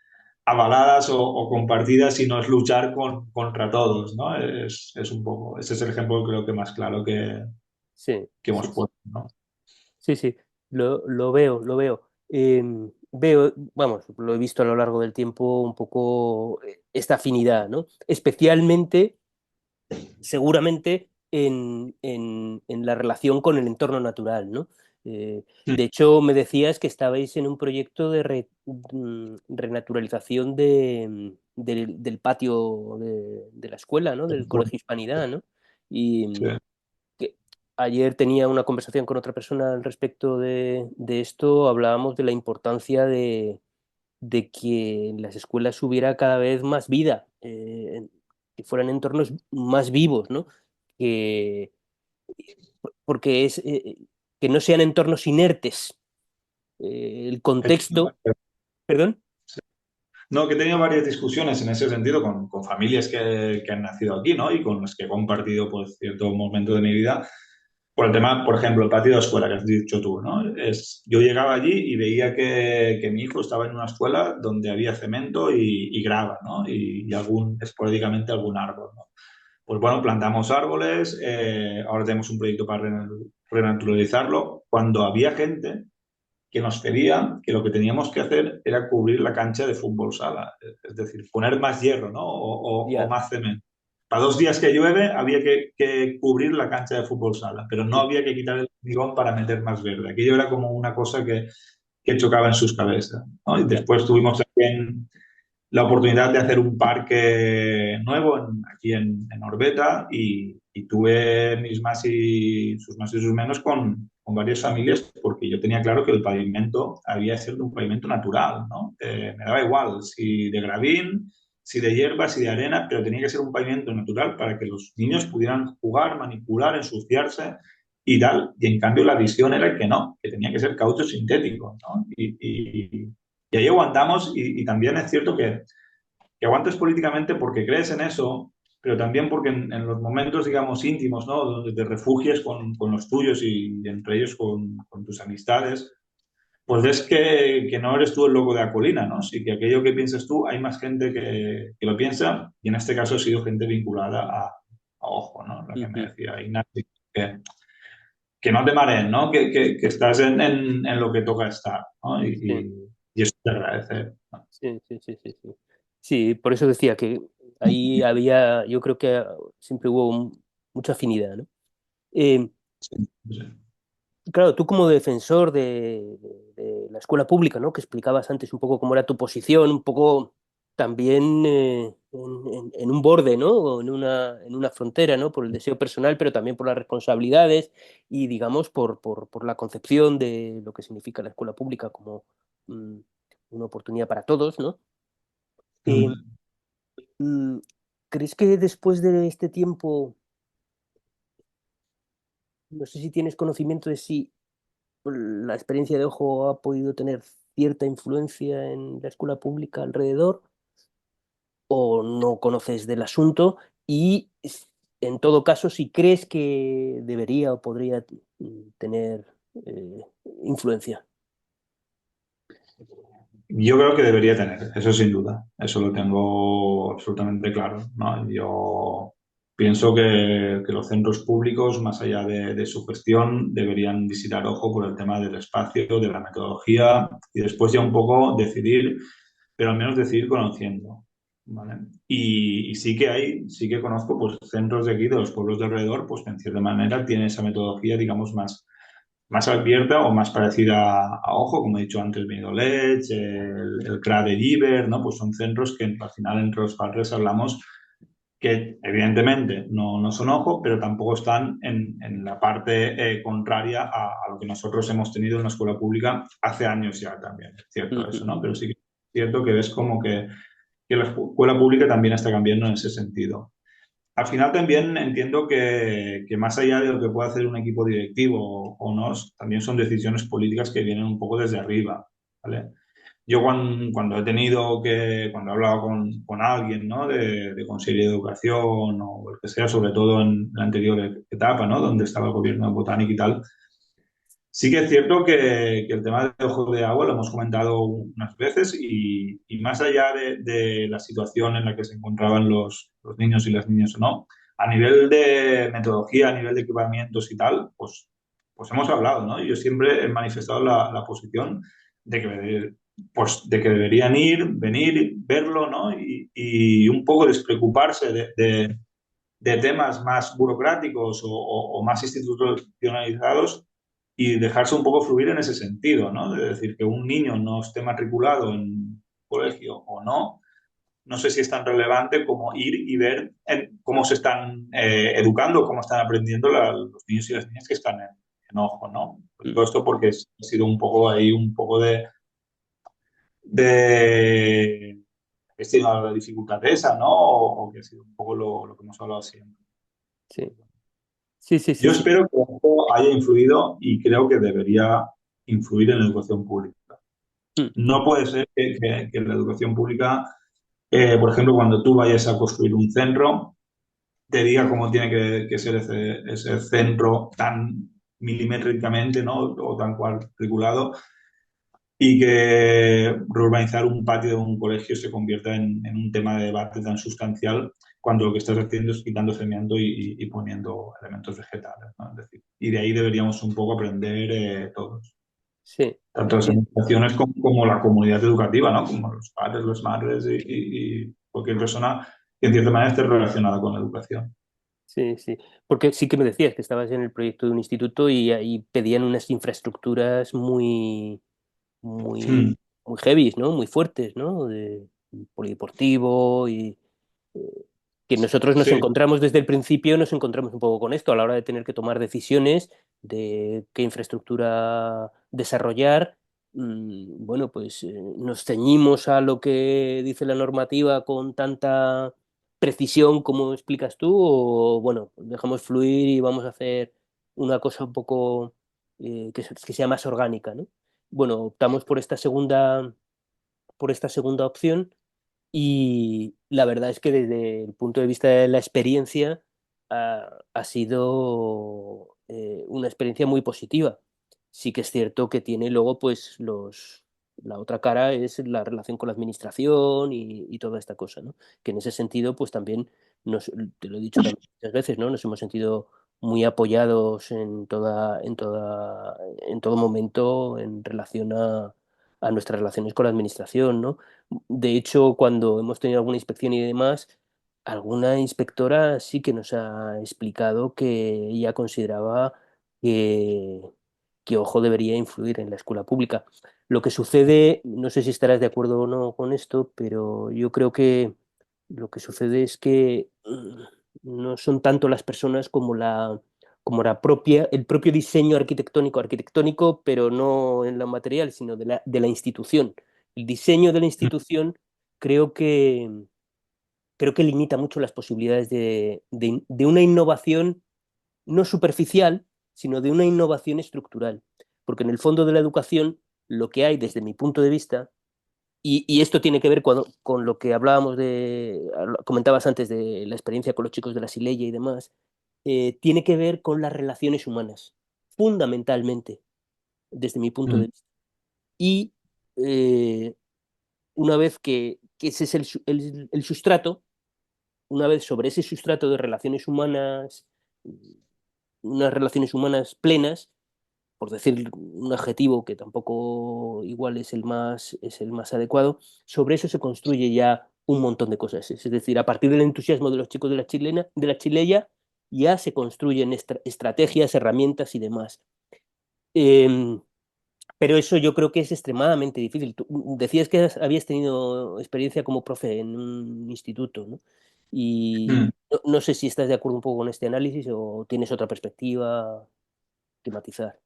avaladas o compartidas y no es luchar contra todos, ¿no? Es un poco, ese es el ejemplo creo que más claro Sí, que hemos sí, sí. puesto, ¿no? Sí, sí, lo veo, lo veo. Veo, vamos, lo he visto a lo largo del tiempo un poco esta afinidad, ¿no? Especialmente, seguramente, en la relación con el entorno natural, ¿no? De hecho, me decías que estabais en un proyecto de renaturalización del patio de la escuela, ¿no? Del Colegio Hispanidad, ¿no? Sí, Y, que ayer tenía una conversación con otra persona al respecto de esto, hablábamos de la importancia de que en las escuelas hubiera cada vez más vida, que fueran entornos más vivos, ¿no? Que, porque que no sean entornos inertes. El he tenido contexto, perdón. no, que he tenido varias discusiones en ese sentido con familias que han nacido aquí, ¿no? Y con las que he compartido pues, cierto momento de mi vida, Por el tema, por ejemplo, el patio de escuela que has dicho tú, ¿no? Yo llegaba allí y veía que mi hijo estaba en una escuela donde había cemento y grava, ¿no? Y esporádicamente algún árbol, ¿no? Pues bueno, plantamos árboles, ahora tenemos un proyecto para renaturalizarlo. Cuando había gente que nos pedía que lo que teníamos que hacer era cubrir la cancha de fútbol sala, es decir, poner más hierro, ¿no? O Ya, más cemento. Para 2 días que llueve había que cubrir la cancha de fútbol sala, pero no mm, había que quitar el hormigón para meter más verde. Aquello era como una cosa que chocaba en sus cabezas, ¿no? Y ya, después tuvimos también la oportunidad de hacer un parque nuevo aquí en Orbeta y tuve sus más y sus menos con varias familias porque yo tenía claro que el pavimento había de ser de un pavimento natural, ¿no? Me daba igual si de gravín, si de hierba, si de arena, pero tenía que ser un pavimento natural para que los niños pudieran jugar, manipular, ensuciarse y tal. Y en cambio la visión era que no, que tenía que ser caucho sintético, ¿no? Y ahí aguantamos y también es cierto que aguantes políticamente porque crees en eso, pero también porque en los momentos, digamos, íntimos, ¿no? Donde te refugies con los tuyos y entre ellos con tus amistades, pues ves que no eres tú el loco de la colina, ¿no? Sí que aquello que piensas tú, hay más gente que lo piensa y en este caso ha sido gente vinculada a Ojo, ¿no? Lo que me ujú, decía Ignacio, que no te mareen, ¿no? Que estás en lo que toca estar, ¿no? sí, Y eso te agradece, ¿no? sí, sí, sí, sí, sí. Sí, por eso decía que ahí había, yo creo que siempre hubo mucha afinidad, ¿no? Eh, Sí, sí. claro, tú como defensor de la escuela pública, ¿no? Que explicabas antes un poco cómo era tu posición, un poco también en un borde, ¿no? O en una frontera, ¿no? Por el deseo personal, pero también por las responsabilidades y, digamos, por la concepción de lo que significa la escuela pública como mm, una oportunidad para todos, ¿no? Eh, Mm. mm, ¿Crees que después de este tiempo, no sé si tienes conocimiento de si la experiencia de Ojo ha podido tener cierta influencia en la escuela pública alrededor o no conoces del asunto? Y en todo caso, si crees que debería o podría tener eh, influencia. Yo creo que debería tener, eso sin duda, eso lo tengo absolutamente claro, ¿no? Yo pienso que los centros públicos, más allá de su gestión, deberían visitar Ojo por el tema del espacio, de la metodología y después ya un poco decidir, pero al menos decidir conociendo, ¿vale? Y sí que conozco pues centros de aquí, de los pueblos de alrededor, pues que en cierta manera tienen esa metodología, digamos, más abierta o más parecida a Ojo, como he dicho antes, Benidorm, el CRA de Llíber, ¿no? Pues son centros que al final entre los padres hablamos que evidentemente no son Ojo, pero tampoco están en la parte contraria a lo que nosotros hemos tenido en la escuela pública hace años ya también, es cierto eso, Ujú, ¿no? Pero sí que es cierto que ves como que la escuela pública también está cambiando en ese sentido. Al final también entiendo que más allá de lo que pueda hacer un equipo directivo o no, también son decisiones políticas que vienen un poco desde arriba, ¿vale? Yo cuando he hablado con alguien, ¿no? De Consejería de Educación o el que sea, sobre todo en la anterior etapa, ¿no? Donde estaba el gobierno de Botánica y tal, sí que es cierto que el tema de Ojo de Agua lo hemos comentado unas veces y más allá de la situación en la que se encontraban los niños y las niñas o no, a nivel de metodología, a nivel de equipamientos y tal, pues hemos hablado, ¿no? Yo siempre he manifestado la posición de de que deberían ir, venir, verlo, ¿no? Y un poco despreocuparse de temas más burocráticos o más institucionalizados y dejarse un poco fluir en ese sentido, ¿no? De decir que un niño no esté matriculado en un colegio o no, no sé si es tan relevante como ir y ver cómo se están educando, cómo están aprendiendo los niños y las niñas que están en Ojo, ¿no? Pues ujú. digo esto porque ha sido un poco ahí, un poco de he sido la dificultad esa, ¿no? O que ha sido un poco lo que hemos hablado siempre. Sí, sí, sí, sí, Yo sí. espero que esto haya influido y creo que debería influir en la educación pública. Mm, No puede ser que la educación pública, por ejemplo, cuando tú vayas a construir un centro, te diga cómo tiene que ser ese centro tan milimétricamente, ¿no? O tan cuadriculado, y que reurbanizar un patio de un colegio se convierta en un tema de debate tan sustancial cuando lo que estás haciendo es quitando amianto y poniendo elementos vegetales, ¿no? Es decir, y de ahí deberíamos un poco aprender todos, Sí, tanto las sí, administraciones como la comunidad educativa, ¿no? Como los padres, las madres y cualquier persona que en cierta manera esté relacionada con la educación. sí, sí. Porque sí que me decías que estabas en el proyecto de un instituto y ahí pedían unas infraestructuras muy, Mm. muy heavy, ¿no? Muy fuertes, ¿no? De polideportivo y que nosotros nos Sí, encontramos desde el principio, nos encontramos un poco con esto a la hora de tener que tomar decisiones de qué infraestructura desarrollar. Bueno, pues nos ceñimos a lo que dice la normativa con tanta precisión como explicas tú, o bueno, dejamos fluir y vamos a hacer una cosa un poco que sea más orgánica, ¿no? Bueno, optamos por esta segunda opción y la verdad es que desde el punto de vista de la experiencia ha sido una experiencia muy positiva. Sí que es cierto que tiene luego pues la otra cara es la relación con la administración y toda esta cosa, ¿no? Que en ese sentido pues también te lo he dicho también muchas veces, ¿no? Nos hemos sentido muy apoyados en todo momento en relación a nuestras relaciones con la administración, ¿no? De hecho, cuando hemos tenido alguna inspección y demás, alguna inspectora sí que nos ha explicado que ella consideraba que, que Ojo debería influir en la escuela pública. Lo que sucede, no sé si estarás de acuerdo o no con esto, pero yo creo que lo que sucede es que no son tanto las personas como el propio diseño arquitectónico, pero no en lo material, sino de la institución. El diseño de la institución creo que, creo que limita mucho las posibilidades de una innovación no superficial, sino de una innovación estructural. Porque en el fondo de la educación, lo que hay desde mi punto de vista, y esto tiene que ver con lo que comentabas antes de la experiencia con los chicos de la Sileya y demás, tiene que ver con las relaciones humanas, fundamentalmente, desde mi punto de mm, vista. Y eh, una vez que ese es el sustrato, una vez sobre ese sustrato de relaciones humanas, unas relaciones humanas plenas, por decir un adjetivo que tampoco igual es el más adecuado, sobre eso se construye ya un montón de cosas. Es decir, a partir del entusiasmo de los chicos de la Chileya, ya se construyen estrategias, herramientas y demás. Eh, pero eso yo creo que es extremadamente difícil. Tú decías que habías tenido experiencia como profe en un instituto, ¿no? Y mm. no sé si estás de acuerdo un poco con este análisis o tienes otra perspectiva que matizar.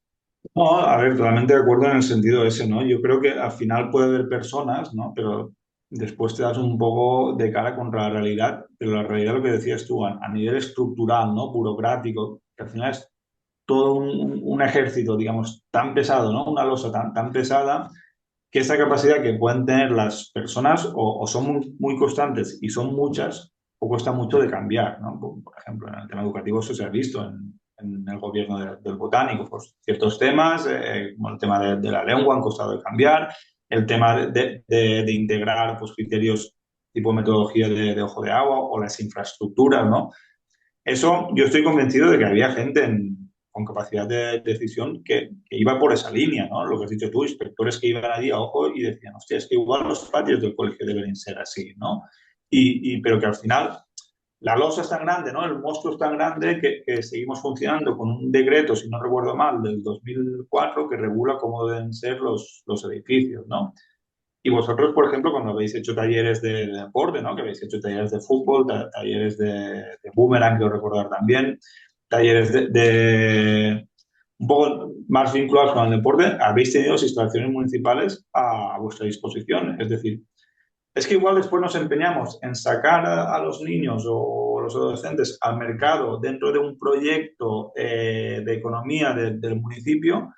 No, a ver, totalmente de acuerdo en el sentido ese, ¿no? Yo creo que al final puede haber personas, ¿no? Pero después te das un poco de cara contra la realidad, pero la realidad, lo que decías tú, a nivel estructural, ¿no? Burocrático, que al final es todo un ejército, digamos, tan pesado, ¿no? Una losa tan pesada, que esa capacidad que pueden tener las personas o son muy constantes y son muchas, o cuesta mucho de cambiar, ¿no? Por ejemplo, en el tema educativo eso se ha visto en el gobierno del botánico, pues ciertos temas, como el tema de la lengua han costado de cambiar, el tema de integrar pues, criterios tipo metodología de ojo de agua o las infraestructuras, ¿no? Eso yo estoy convencido de que había gente con capacidad de decisión que iba por esa línea, ¿no? Lo que has dicho tú, inspectores que iban allí a ojo y decían, hostia, es que igual los patios del colegio deben ser así, ¿no? Pero que al final la losa es tan grande, ¿no? El monstruo es tan grande que seguimos funcionando con un decreto, si no recuerdo mal, del 2004 que regula cómo deben ser los edificios, ¿no? Y vosotros, por ejemplo, cuando habéis hecho talleres de deporte, ¿no? Que habéis hecho talleres de fútbol, talleres de boomerang, quiero recordar también, talleres un poco más vinculados con el deporte, habéis tenido las instalaciones municipales a vuestra disposición. Es decir, es que igual después nos empeñamos en sacar a los niños o los adolescentes al mercado dentro de un proyecto de economía del municipio,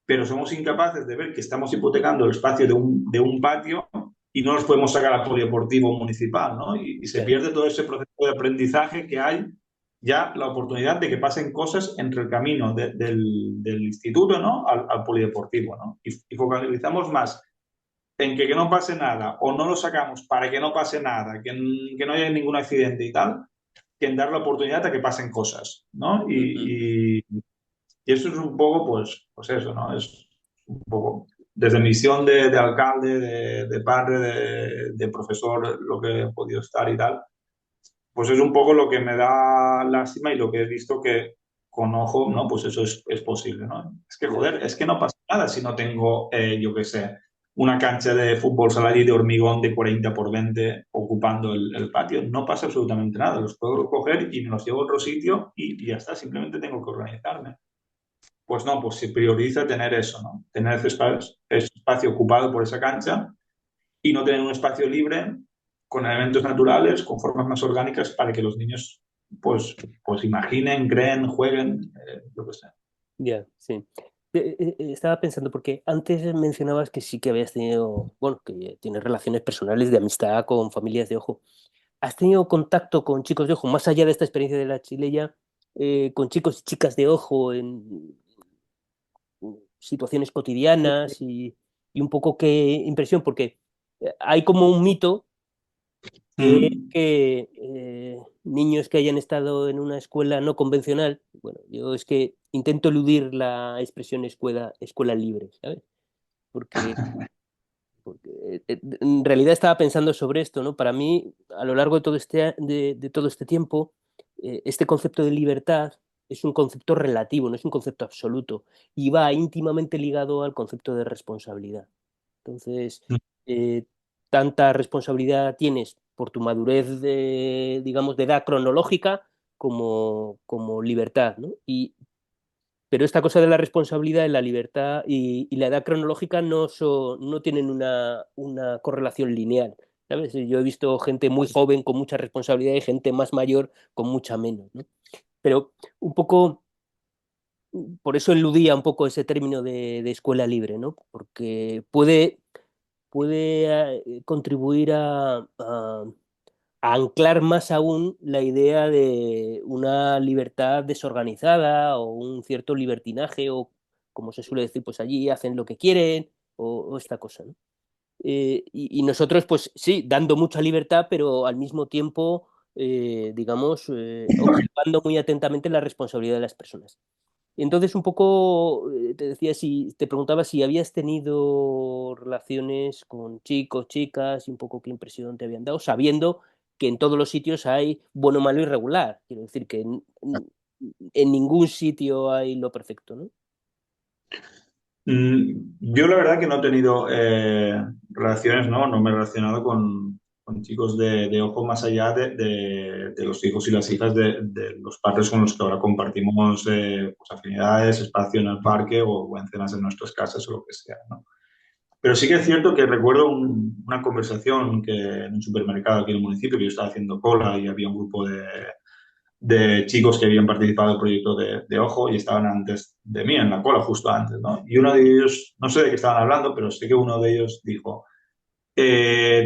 pero somos incapaces de ver que estamos hipotecando el espacio de un patio y no los podemos sacar al polideportivo municipal, ¿no? Y se claro. pierde todo ese proceso de aprendizaje que hay, ya la oportunidad de que pasen cosas entre el camino del instituto, ¿no? Al polideportivo, ¿no? Y focalizamos más en que no pase nada o no lo sacamos para que no pase nada, que no haya ningún accidente y tal, que en dar la oportunidad a que pasen cosas, ¿no? Ujú. Y eso es un poco, pues eso, ¿no? Es un poco desde mi visión de alcalde, de padre, de profesor, lo que he podido estar y tal, pues es un poco lo que me da lástima y lo que he visto que con ojo, ¿no? Pues eso es posible, ¿no? Es que, Ya, joder, es que no pasa nada si no tengo, yo qué sé, una cancha de fútbol sala de hormigón de 40 por 20 ocupando el patio. No pasa absolutamente nada. Los puedo coger y me los llevo a otro sitio y ya está. Simplemente tengo que organizarme. Pues no, pues se prioriza tener eso, ¿no? Tener ese espacio ocupado por esa cancha y no tener un espacio libre con elementos naturales, con formas más orgánicas para que los niños pues imaginen, creen, jueguen, lo que sea. ya, sí. Estaba pensando, porque antes mencionabas que sí que habías tenido, bueno, que tienes relaciones personales de amistad con familias de ojo. ¿Has tenido contacto con chicos de ojo, más allá de esta experiencia de la Chilella, con chicos y chicas de ojo en situaciones cotidianas y un poco qué impresión? Porque hay como un mito que es Mm. que niños que hayan estado en una escuela no convencional, bueno, yo es que intento eludir la expresión escuela libre, ¿sabes? Porque, en realidad estaba pensando sobre esto, ¿no? Para mí, a lo largo de de todo este tiempo, este concepto de libertad es un concepto relativo, no es un concepto absoluto, y va íntimamente ligado al concepto de responsabilidad. Entonces, eh, tanta responsabilidad tienes por tu madurez, digamos, de edad cronológica como libertad, ¿no? Pero esta cosa de la responsabilidad y la libertad y la edad cronológica no tienen una correlación lineal. ¿Sabes? Yo he visto gente muy joven con mucha responsabilidad y gente más mayor con mucha menos, ¿no? Pero un poco, por eso eludía un poco ese término de escuela libre, ¿no? Porque puede contribuir a anclar más aún la idea de una libertad desorganizada o un cierto libertinaje o, como se suele decir, pues allí hacen lo que quieren o esta cosa, ¿no? Y nosotros, pues sí, dando mucha libertad, pero al mismo tiempo, digamos, observando muy atentamente la responsabilidad de las personas. Y entonces un poco te decía si te preguntaba si habías tenido relaciones con chicos, chicas y un poco qué impresión te habían dado, sabiendo que en todos los sitios hay bueno, malo y regular. Quiero decir que en ningún sitio hay lo perfecto, ¿no? Yo la verdad que no he tenido relaciones, ¿no? No me he relacionado con chicos de ojo más allá de los hijos y las hijas de los padres con los que ahora compartimos pues afinidades, espacio en el parque o en cenas en nuestras casas o lo que sea, ¿no? Pero sí que es cierto que recuerdo una conversación que en un supermercado aquí en el municipio, que yo estaba haciendo cola y había un grupo de chicos que habían participado del proyecto de Ojo y estaban antes de mí, en la cola, justo antes, ¿no? Y uno de ellos, no sé de qué estaban hablando, pero sé que uno de ellos dijo,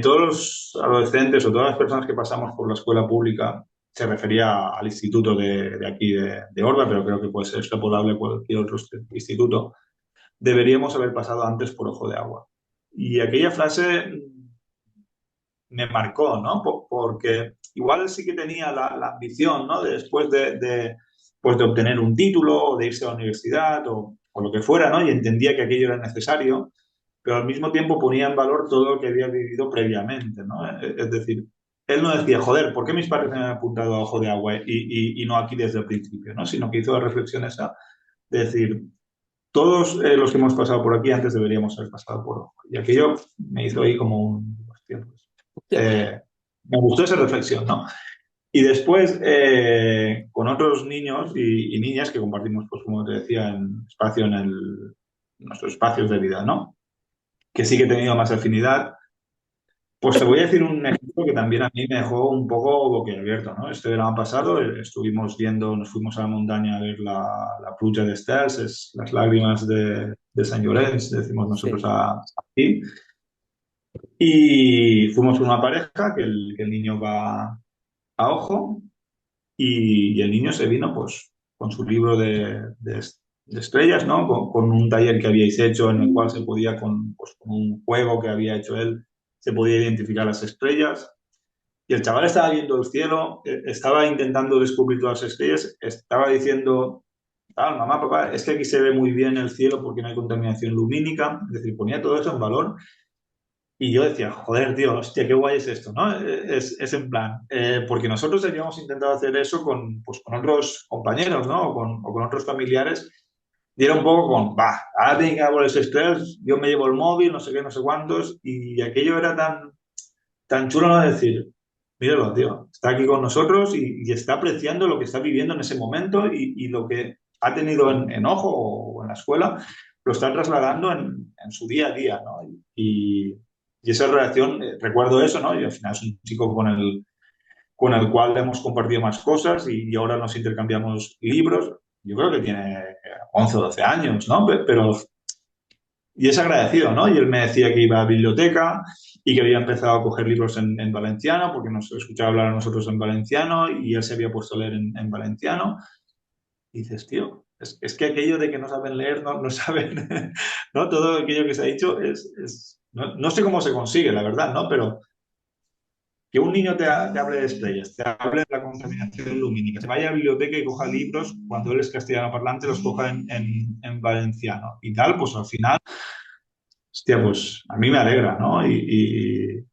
todos los adolescentes o todas las personas que pasamos por la escuela pública, se refería al instituto de aquí de Orba, pero creo que puede ser extrapolable a cualquier otro instituto, deberíamos haber pasado antes por Ojo de Agua. Y aquella frase me marcó, ¿no? Porque igual sí que tenía la ambición, ¿no? De después pues de obtener un título o de irse a la universidad o lo que fuera, ¿no? Y entendía que aquello era necesario, pero al mismo tiempo ponía en valor todo lo que había vivido previamente, ¿no? Es decir, él no decía, joder, ¿por qué mis padres me han apuntado a Ojo de Agua y no aquí desde el principio, ¿no? Sino que hizo la reflexión esa de decir, todos los que hemos pasado por aquí antes deberíamos haber pasado por Ojo. Y aquello me hizo ahí como un... Hostia, pues, eh, me gustó esa reflexión, ¿no? Y después, con otros niños y niñas que compartimos, pues como te decía, en espacio en nuestros espacios de vida, ¿no? Que sí que he tenido más afinidad. Pues te voy a decir un ejemplo que también a mí me dejó un poco boquiabierto, ¿no? Este verano pasado estuvimos viendo, nos fuimos a la montaña a ver la pluja de Stels, es las lágrimas de Sant Llorenç, decimos nosotros Sí. aquí. Y fuimos una pareja que el niño va a ojo y el niño se vino pues con su libro de estrellas, ¿no? Con un taller que habíais hecho en el cual se podía, pues, con un juego que había hecho él, se podía identificar las estrellas. Y el chaval estaba viendo el cielo, estaba intentando descubrir todas las estrellas, estaba diciendo, ah, mamá, papá, es que aquí se ve muy bien el cielo porque no hay contaminación lumínica, es decir, ponía todo eso en valor. Y yo decía, joder, tío, hostia, qué guay es esto, ¿no? Es en plan, porque nosotros habíamos intentado hacer eso con, pues, con otros compañeros, ¿no? O con otros familiares. Y era un poco con, va, ahora tienen que por ese estrés, yo me llevo el móvil, no sé qué, no sé cuántos. Y aquello era tan chulo, ¿no? De decir, míralo, tío, está aquí con nosotros y está apreciando lo que está viviendo en ese momento y lo que ha tenido en ojo o en la escuela, lo está trasladando en su día a día, ¿no? Y esa relación, recuerdo eso, ¿no? Y al final es un chico con el cual hemos compartido más cosas y ahora nos intercambiamos libros. Yo creo que tiene 11 o 12 años, ¿no? Pero y es agradecido, ¿no? Y él me decía que iba a biblioteca y que había empezado a coger libros en valenciano, porque nos escuchaba hablar a nosotros en valenciano y él se había puesto a leer en valenciano. Y dices, tío, es que aquello de que no saben leer, no saben, ¿no? Todo aquello que se ha dicho no sé cómo se consigue, la verdad, ¿no? Pero que un niño te hable de estrellas, te hable de la contaminación lumínica, se vaya a la biblioteca y coja libros, cuando él es castellano parlante, los coja en valenciano y tal, pues al final hostia, pues a mí me alegra, ¿no? Y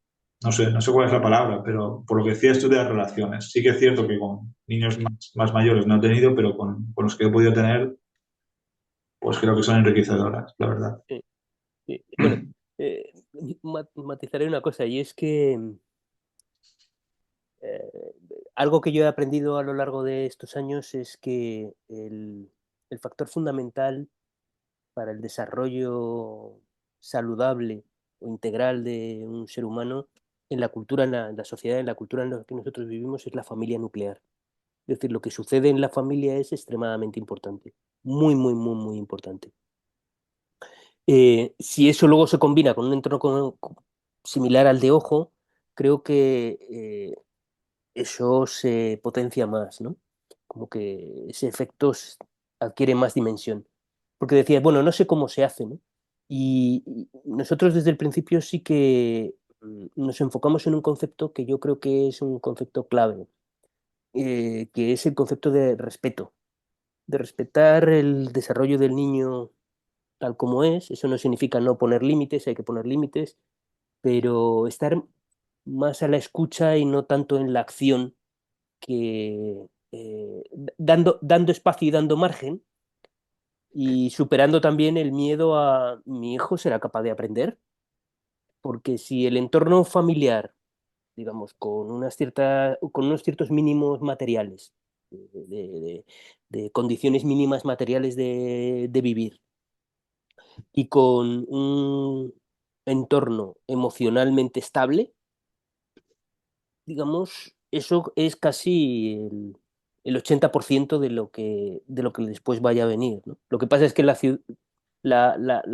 no sé cuál es la palabra, pero por lo que decías tú de las relaciones, sí que es cierto que con niños más mayores no he tenido, pero con los que he podido tener, pues creo que son enriquecedoras, la verdad. Sí, sí. Bueno, eh, matizaré una cosa, y es que eh, algo que yo he aprendido a lo largo de estos años es que el factor fundamental para el desarrollo saludable o integral de un ser humano en la cultura, en la sociedad, en la cultura en la que nosotros vivimos es la familia nuclear. Es decir, lo que sucede en la familia es extremadamente importante, muy, muy, muy, muy importante. Si eso luego se combina con un entorno similar al de ojo, creo que eso se potencia más, ¿no? Como que ese efecto adquiere más dimensión. Porque decías, bueno, no sé cómo se hace, ¿no? Y nosotros desde el principio sí que nos enfocamos en un concepto que yo creo que es un concepto clave, que es el concepto de respetar el desarrollo del niño tal como es. Eso no significa no poner límites, hay que poner límites, pero estar más a la escucha y no tanto en la acción, que dando espacio y dando margen, y superando también el miedo a mi hijo será capaz de aprender, porque si el entorno familiar, digamos, con unos ciertos mínimos materiales, de condiciones mínimas materiales de vivir, y con un entorno emocionalmente estable, digamos, eso es casi el 80% de lo que después vaya a venir, ¿no? Lo que pasa es que la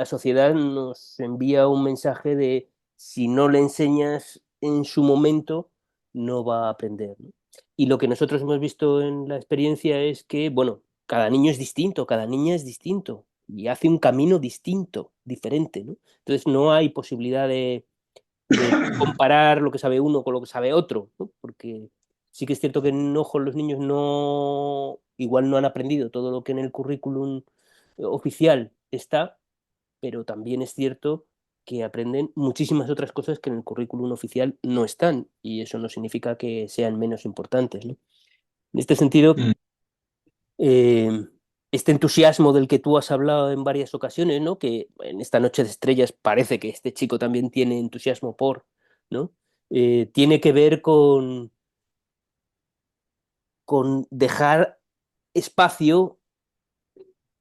sociedad nos envía un mensaje de si no le enseñas en su momento, no va a aprender, ¿no? Y lo que nosotros hemos visto en la experiencia es que, bueno, cada niño es distinto, cada niña es distinto y hace un camino distinto, diferente, ¿no? Entonces no hay posibilidad de comparar lo que sabe uno con lo que sabe otro, ¿no? Porque sí que es cierto que en ojo los niños no, igual no han aprendido todo lo que en el currículum oficial está, pero también es cierto que aprenden muchísimas otras cosas que en el currículum oficial no están, y eso no significa que sean menos importantes, ¿no? En este sentido, Mm. eh, este entusiasmo del que tú has hablado en varias ocasiones, ¿no? Que en esta noche de estrellas parece que este chico también tiene entusiasmo por, ¿no? Tiene que ver con dejar espacio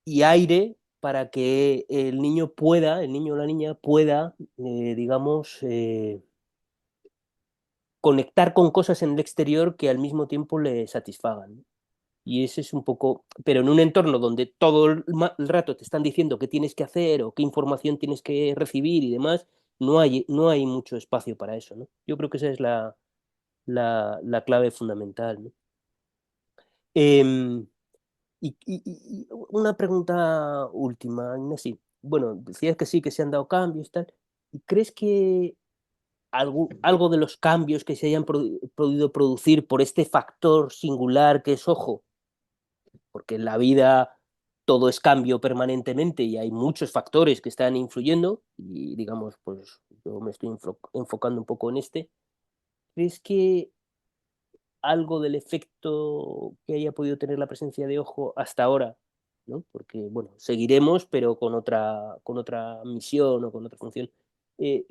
y aire para que el niño o la niña pueda, digamos, conectar con cosas en el exterior que al mismo tiempo le satisfagan, ¿no? Y ese es un poco, pero en un entorno donde todo el rato te están diciendo qué tienes que hacer o qué información tienes que recibir y demás, no hay mucho espacio para eso, ¿no? Yo creo que esa es la clave fundamental, ¿no? Em, y una pregunta última, Ignasi. Bueno, decías que sí, que se han dado cambios, tal. ¿Y crees que algo de los cambios que se hayan podido producir por este factor singular que es ojo? Porque en la vida todo es cambio permanentemente y hay muchos factores que están influyendo y digamos, pues yo me estoy enfocando un poco en este. ¿Crees que algo del efecto que haya podido tener la presencia de ojo hasta ahora, ¿no? Porque, bueno, seguiremos, pero con otra misión o con otra función, eh,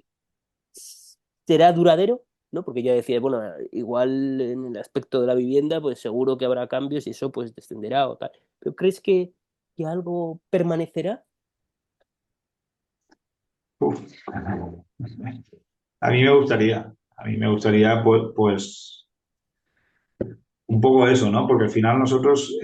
¿será duradero? ¿No? Porque ya decía, bueno, igual en el aspecto de la vivienda, pues seguro que habrá cambios y eso pues descenderá o tal. ¿Pero crees que algo permanecerá? Uf. A mí me gustaría pues un poco eso, ¿no? Porque al final nosotros,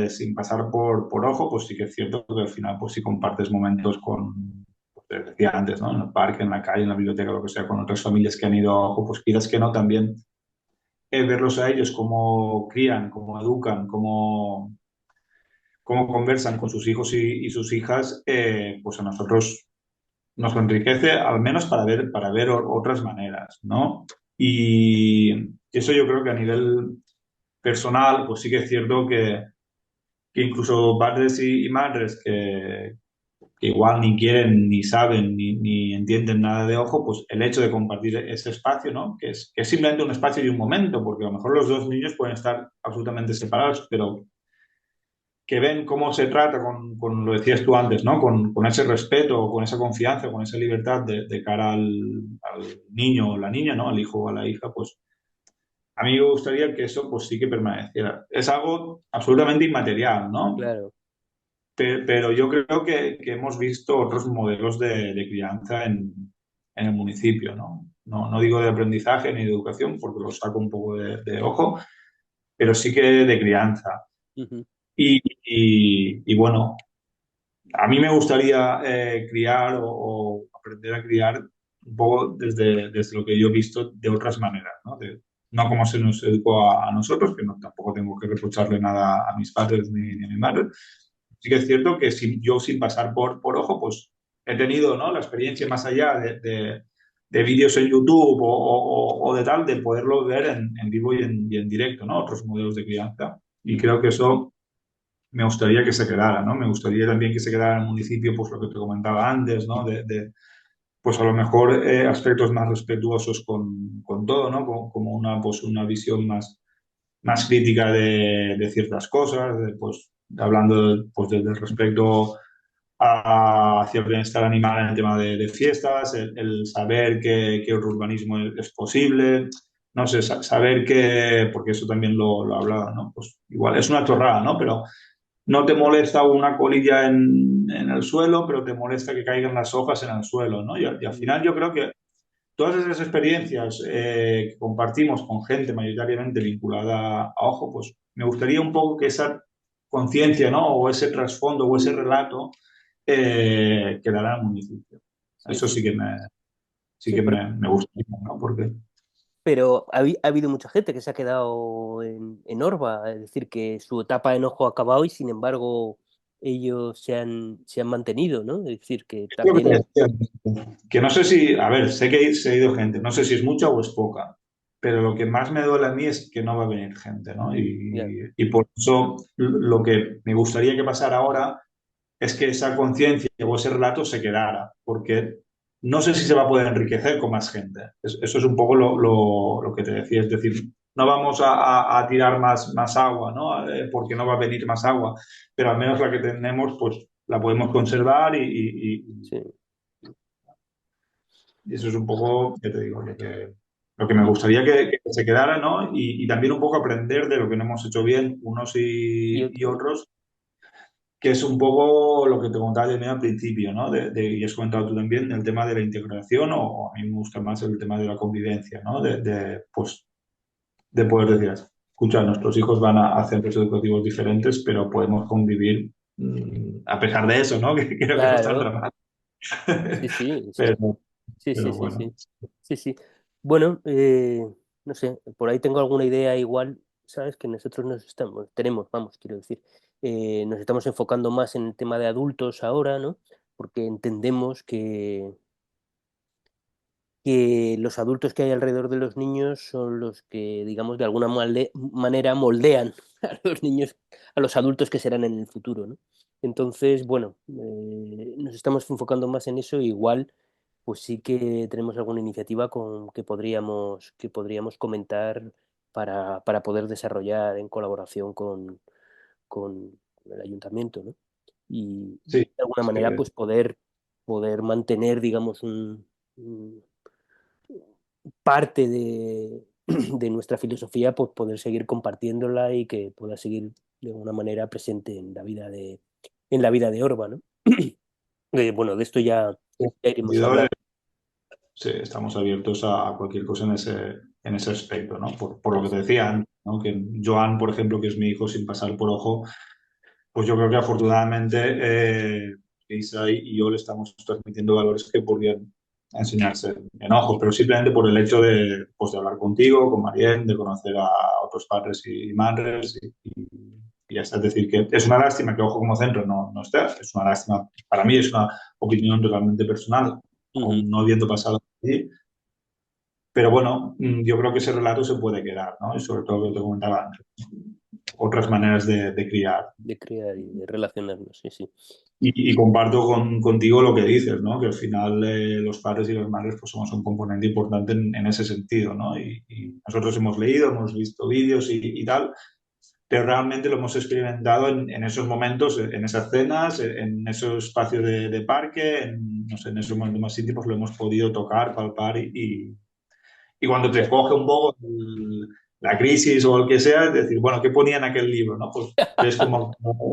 sin pasar por ojo, pues sí que es cierto que al final, pues si compartes momentos con, pues te decía antes, ¿no? En el parque, en la calle, en la biblioteca, lo que sea, con otras familias que han ido a ojo, pues quizás que no también verlos a ellos, cómo crían, cómo educan, cómo conversan con sus hijos y sus hijas, pues a nosotros nos enriquece al menos para ver otras maneras, ¿no? Y eso yo creo que a nivel personal, pues sí que es cierto que incluso padres y madres que igual ni quieren, ni saben, ni entienden nada de ojo, pues el hecho de compartir ese espacio, ¿no? Que es simplemente un espacio y un momento, porque a lo mejor los dos niños pueden estar absolutamente separados, pero que ven cómo se trata lo decías tú antes, ¿no? Con ese respeto, con esa confianza, con esa libertad de cara al niño o la niña, ¿no? Al hijo o a la hija, pues a mí me gustaría que eso pues sí que permaneciera. Es algo absolutamente inmaterial, ¿no? Claro. Pero yo creo que hemos visto otros modelos de crianza en el municipio, ¿no? No digo de aprendizaje ni de educación, porque lo saco un poco de ojo, pero sí que de crianza. Ujú. Y bueno, a mí me gustaría criar o aprender a criar un poco desde lo que yo he visto de otras maneras, ¿no? No como se nos educó a nosotros, que no, tampoco tengo que reprocharle nada a mis padres ni a mi madre. Sí que es cierto que yo sin pasar por ojo, pues he tenido, ¿no? La experiencia más allá de vídeos en YouTube o de tal, de poderlo ver en vivo y en directo, ¿no? Otros modelos de crianza. Y Ujú. creo que eso me gustaría que se quedara, ¿no? Me gustaría también que se quedara en el municipio, pues lo que te comentaba antes, ¿no? Pues a lo mejor aspectos más respetuosos con todo, ¿no? Como una visión más crítica de ciertas cosas, pues hablando pues, del respeto hacia el bienestar animal en el tema de fiestas, el saber que el urbanismo es posible, no sé, saber que, porque eso también lo hablaba, ¿no? Pues igual es una chorrada, ¿no? Pero no te molesta una colilla en el suelo, pero te molesta que caigan las hojas en el suelo, ¿no? Y al Ujú. final yo creo que todas esas experiencias que compartimos con gente mayoritariamente vinculada a ojo, pues me gustaría un poco que esa conciencia, ¿no? O ese trasfondo o ese relato quedara en el municipio. Sí, Eso sí, sí. sí Sí, que me gustaría, ¿no? Porque pero ha habido mucha gente que se ha quedado en Orba, es decir, que su etapa de enojo ha acabado y sin embargo ellos se han mantenido, ¿no? Es decir, que es lo que te también... decía, que no sé si, a ver, sé que se ha ido gente, no sé si es mucha o es poca, pero lo que más me duele a mí es que no va a venir gente, ¿no? Ya. Y por eso lo que me gustaría que pasara ahora es que esa conciencia o ese relato se quedara, porque no sé si se va a poder enriquecer con más gente. Eso es un poco lo que te decía, es decir, no vamos a tirar más agua, ¿no? Porque no va a venir más agua, pero al menos la que tenemos, pues la podemos conservar Sí. y eso es un poco, ya te digo, lo que me Y, gustaría que se quedara, ¿no? Y también un poco aprender de lo que no hemos hecho bien unos y y otro. otros, que es un poco lo que te comentaba también al principio, ¿no? Y has comentado tú también, el tema de la integración, o a mí me gusta más el tema de la convivencia, ¿no? Pues, de poder decir, escucha, nuestros hijos van a centros educativos diferentes, pero podemos convivir a pesar de eso, ¿no? Que creo que no es tan Claro, dramático. sí, sí, sí. Pero, Sí, sí, Pero sí, bueno, sí. Sí, sí. Bueno, no sé, por ahí tengo alguna idea igual, ¿sabes? Que nosotros tenemos, vamos, quiero decir, nos estamos enfocando más en el tema de adultos ahora, ¿no? Porque entendemos que los adultos que hay alrededor de los niños son los que, digamos, de alguna manera moldean a los niños, a los adultos que serán en el futuro, ¿no? Entonces, bueno, nos estamos enfocando más en eso, igual, pues sí que tenemos alguna iniciativa que podríamos comentar para poder desarrollar en colaboración con el ayuntamiento, ¿no? Y sí, de alguna sí, manera, pues poder mantener, digamos, un parte de nuestra filosofía, pues poder seguir compartiéndola y que pueda seguir de alguna manera presente en la vida de Orba, ¿no? Bueno, de esto ya iremos sí. hablando. Sí, estamos abiertos a cualquier cosa en ese aspecto, ¿no? Por lo Sí, que te sí, decía antes, ¿no? Que Joan, por ejemplo, que es mi hijo sin pasar por ojo, pues yo creo que afortunadamente Isa y yo le estamos transmitiendo valores que podrían enseñarse en ojo, pero simplemente por el hecho de, pues, de hablar contigo, con Marien, de conocer a otros padres y madres y ya está. Es decir, que es una lástima que Ojo como centro no esté, es una lástima, para mí es una opinión totalmente personal, ujú, aún no habiendo pasado allí, pero bueno, yo creo que ese relato se puede quedar, ¿no? Y sobre todo lo que te comentaba antes, otras maneras de criar. de crear y de relacionarnos, sí, sí. Y comparto contigo lo que dices, ¿no? Que al final los padres y las madres pues somos un componente importante en ese sentido, ¿no? Y nosotros hemos leído, hemos visto vídeos y tal, pero realmente lo hemos experimentado en esos momentos, en esas cenas, en esos espacios de parque, no sé, en esos momentos más íntimos lo hemos podido tocar, palpar y cuando te coge un poco la crisis o el que sea, es decir, bueno, ¿qué ponía en aquel libro? ¿No? Pues ves como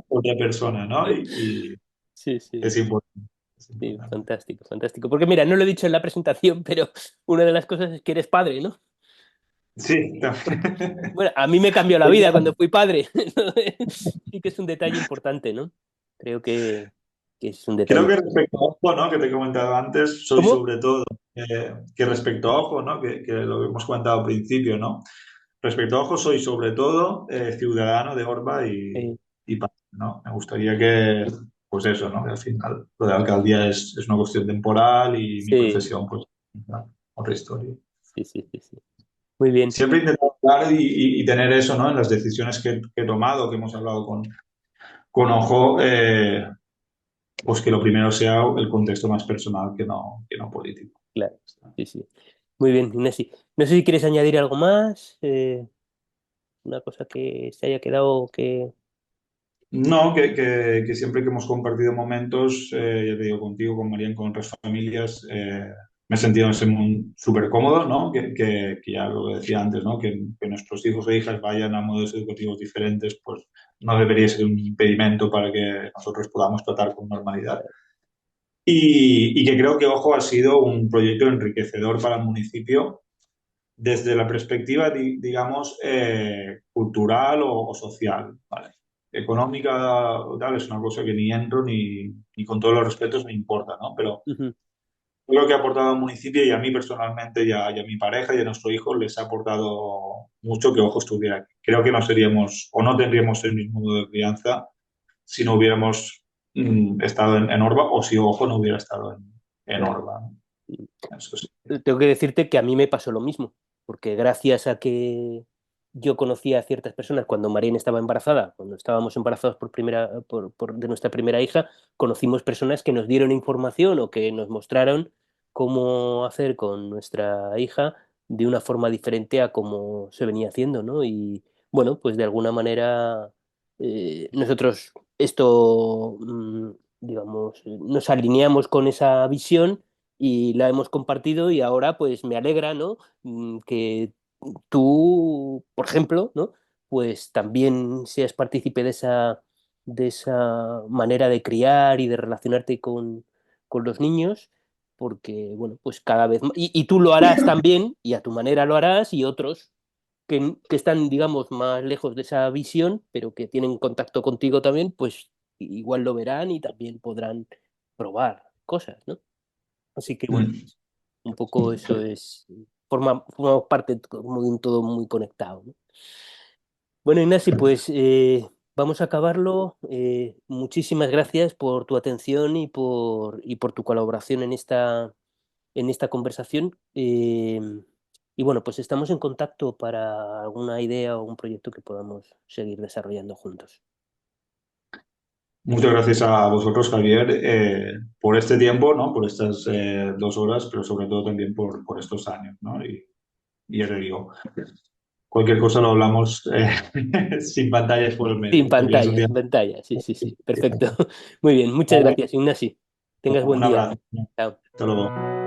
otra persona, ¿no? Y Sí, sí, es importante. Es sí, importante. fantástico, fantástico. Porque mira, no lo he dicho en la presentación, pero una de las cosas es que eres padre, ¿no? Sí, Porque, también. bueno, a mí me cambió la vida cuando fui padre. Sí que es un detalle importante, ¿no? Creo que es un Creo detalle. que respecto a Ojo, ¿no? Que te he comentado antes, soy ¿Cómo? sobre todo, que respecto a Ojo, ¿no? Que lo hemos comentado al principio, ¿no? Respecto a Ojo, soy sobre todo ciudadano de Orba Eh, y Paz, ¿no? Me gustaría que, pues eso, ¿no? Que al final lo de la alcaldía es una cuestión temporal y mi sí, profesión, pues, otra historia. sí, sí, sí, sí. Muy bien. Siempre intento hablar y tener eso, ¿no? En las decisiones que he tomado, que hemos hablado con Ojo, pues que lo primero sea el contexto más personal que no político. Claro, sí, sí. Muy bien, Inesi. No sé si quieres añadir algo más, una cosa que se haya quedado que... No, que siempre que hemos compartido momentos, ya te digo, contigo, con Marían, con otras familias, me he sentido en ese mundo súper cómodo, ¿no? Que ya lo decía antes, ¿no? Que nuestros hijos e hijas vayan a modelos educativos diferentes, pues no debería ser un impedimento para que nosotros podamos tratar con normalidad. Y que creo que Ojo ha sido un proyecto enriquecedor para el municipio desde la perspectiva, digamos, cultural o social, ¿vale? Económica o tal es una cosa que ni entro ni con todos los respetos me importa, ¿no? Pero Ujú, creo que ha aportado al municipio y a mí personalmente y a mi pareja y a nuestro hijo les ha aportado mucho que Ojo estuviera aquí. Creo que no seríamos o no tendríamos el mismo modo de crianza si no hubiéramos estado en Orba o si Ojo no hubiera estado en claro. Orba, ¿no? Eso sí. Tengo que decirte que a mí me pasó lo mismo, porque gracias a que yo conocía a ciertas personas cuando Marín estaba embarazada, cuando estábamos embarazados de nuestra primera hija, conocimos personas que nos dieron información o que nos mostraron cómo hacer con nuestra hija de una forma diferente a cómo se venía haciendo, ¿no? Y bueno, pues de alguna manera nosotros esto, digamos, nos alineamos con esa visión y la hemos compartido y ahora pues me alegra, ¿no? Que tú, por ejemplo, ¿no? Pues también seas partícipe de esa manera de criar y de relacionarte con los niños, porque, bueno, pues cada vez más, y tú lo harás también, y a tu manera lo harás, y otros que están, digamos, más lejos de esa visión, pero que tienen contacto contigo también, pues igual lo verán y también podrán probar cosas, ¿no? Así que bueno, Mm. Un poco eso es, formamos parte como de un todo muy conectado, ¿no? Bueno, Ignasi, pues vamos a acabarlo. Muchísimas gracias por tu atención y por tu colaboración en esta conversación. Y bueno, pues estamos en contacto para alguna idea o un proyecto que podamos seguir desarrollando juntos. Muchas gracias a vosotros, Javier, por este tiempo, ¿no? Por estas 2 horas, pero sobre todo también por estos años, ¿no? Y ya te digo, cualquier cosa lo hablamos sin pantallas por el Sin medio, porque ya es un pantalla, día. sin pantalla. Sí, sí, sí. Perfecto. Muy bien, muchas Vale, gracias, Ignasi. Tengas buen un día. abrazo. Chao. Hasta luego.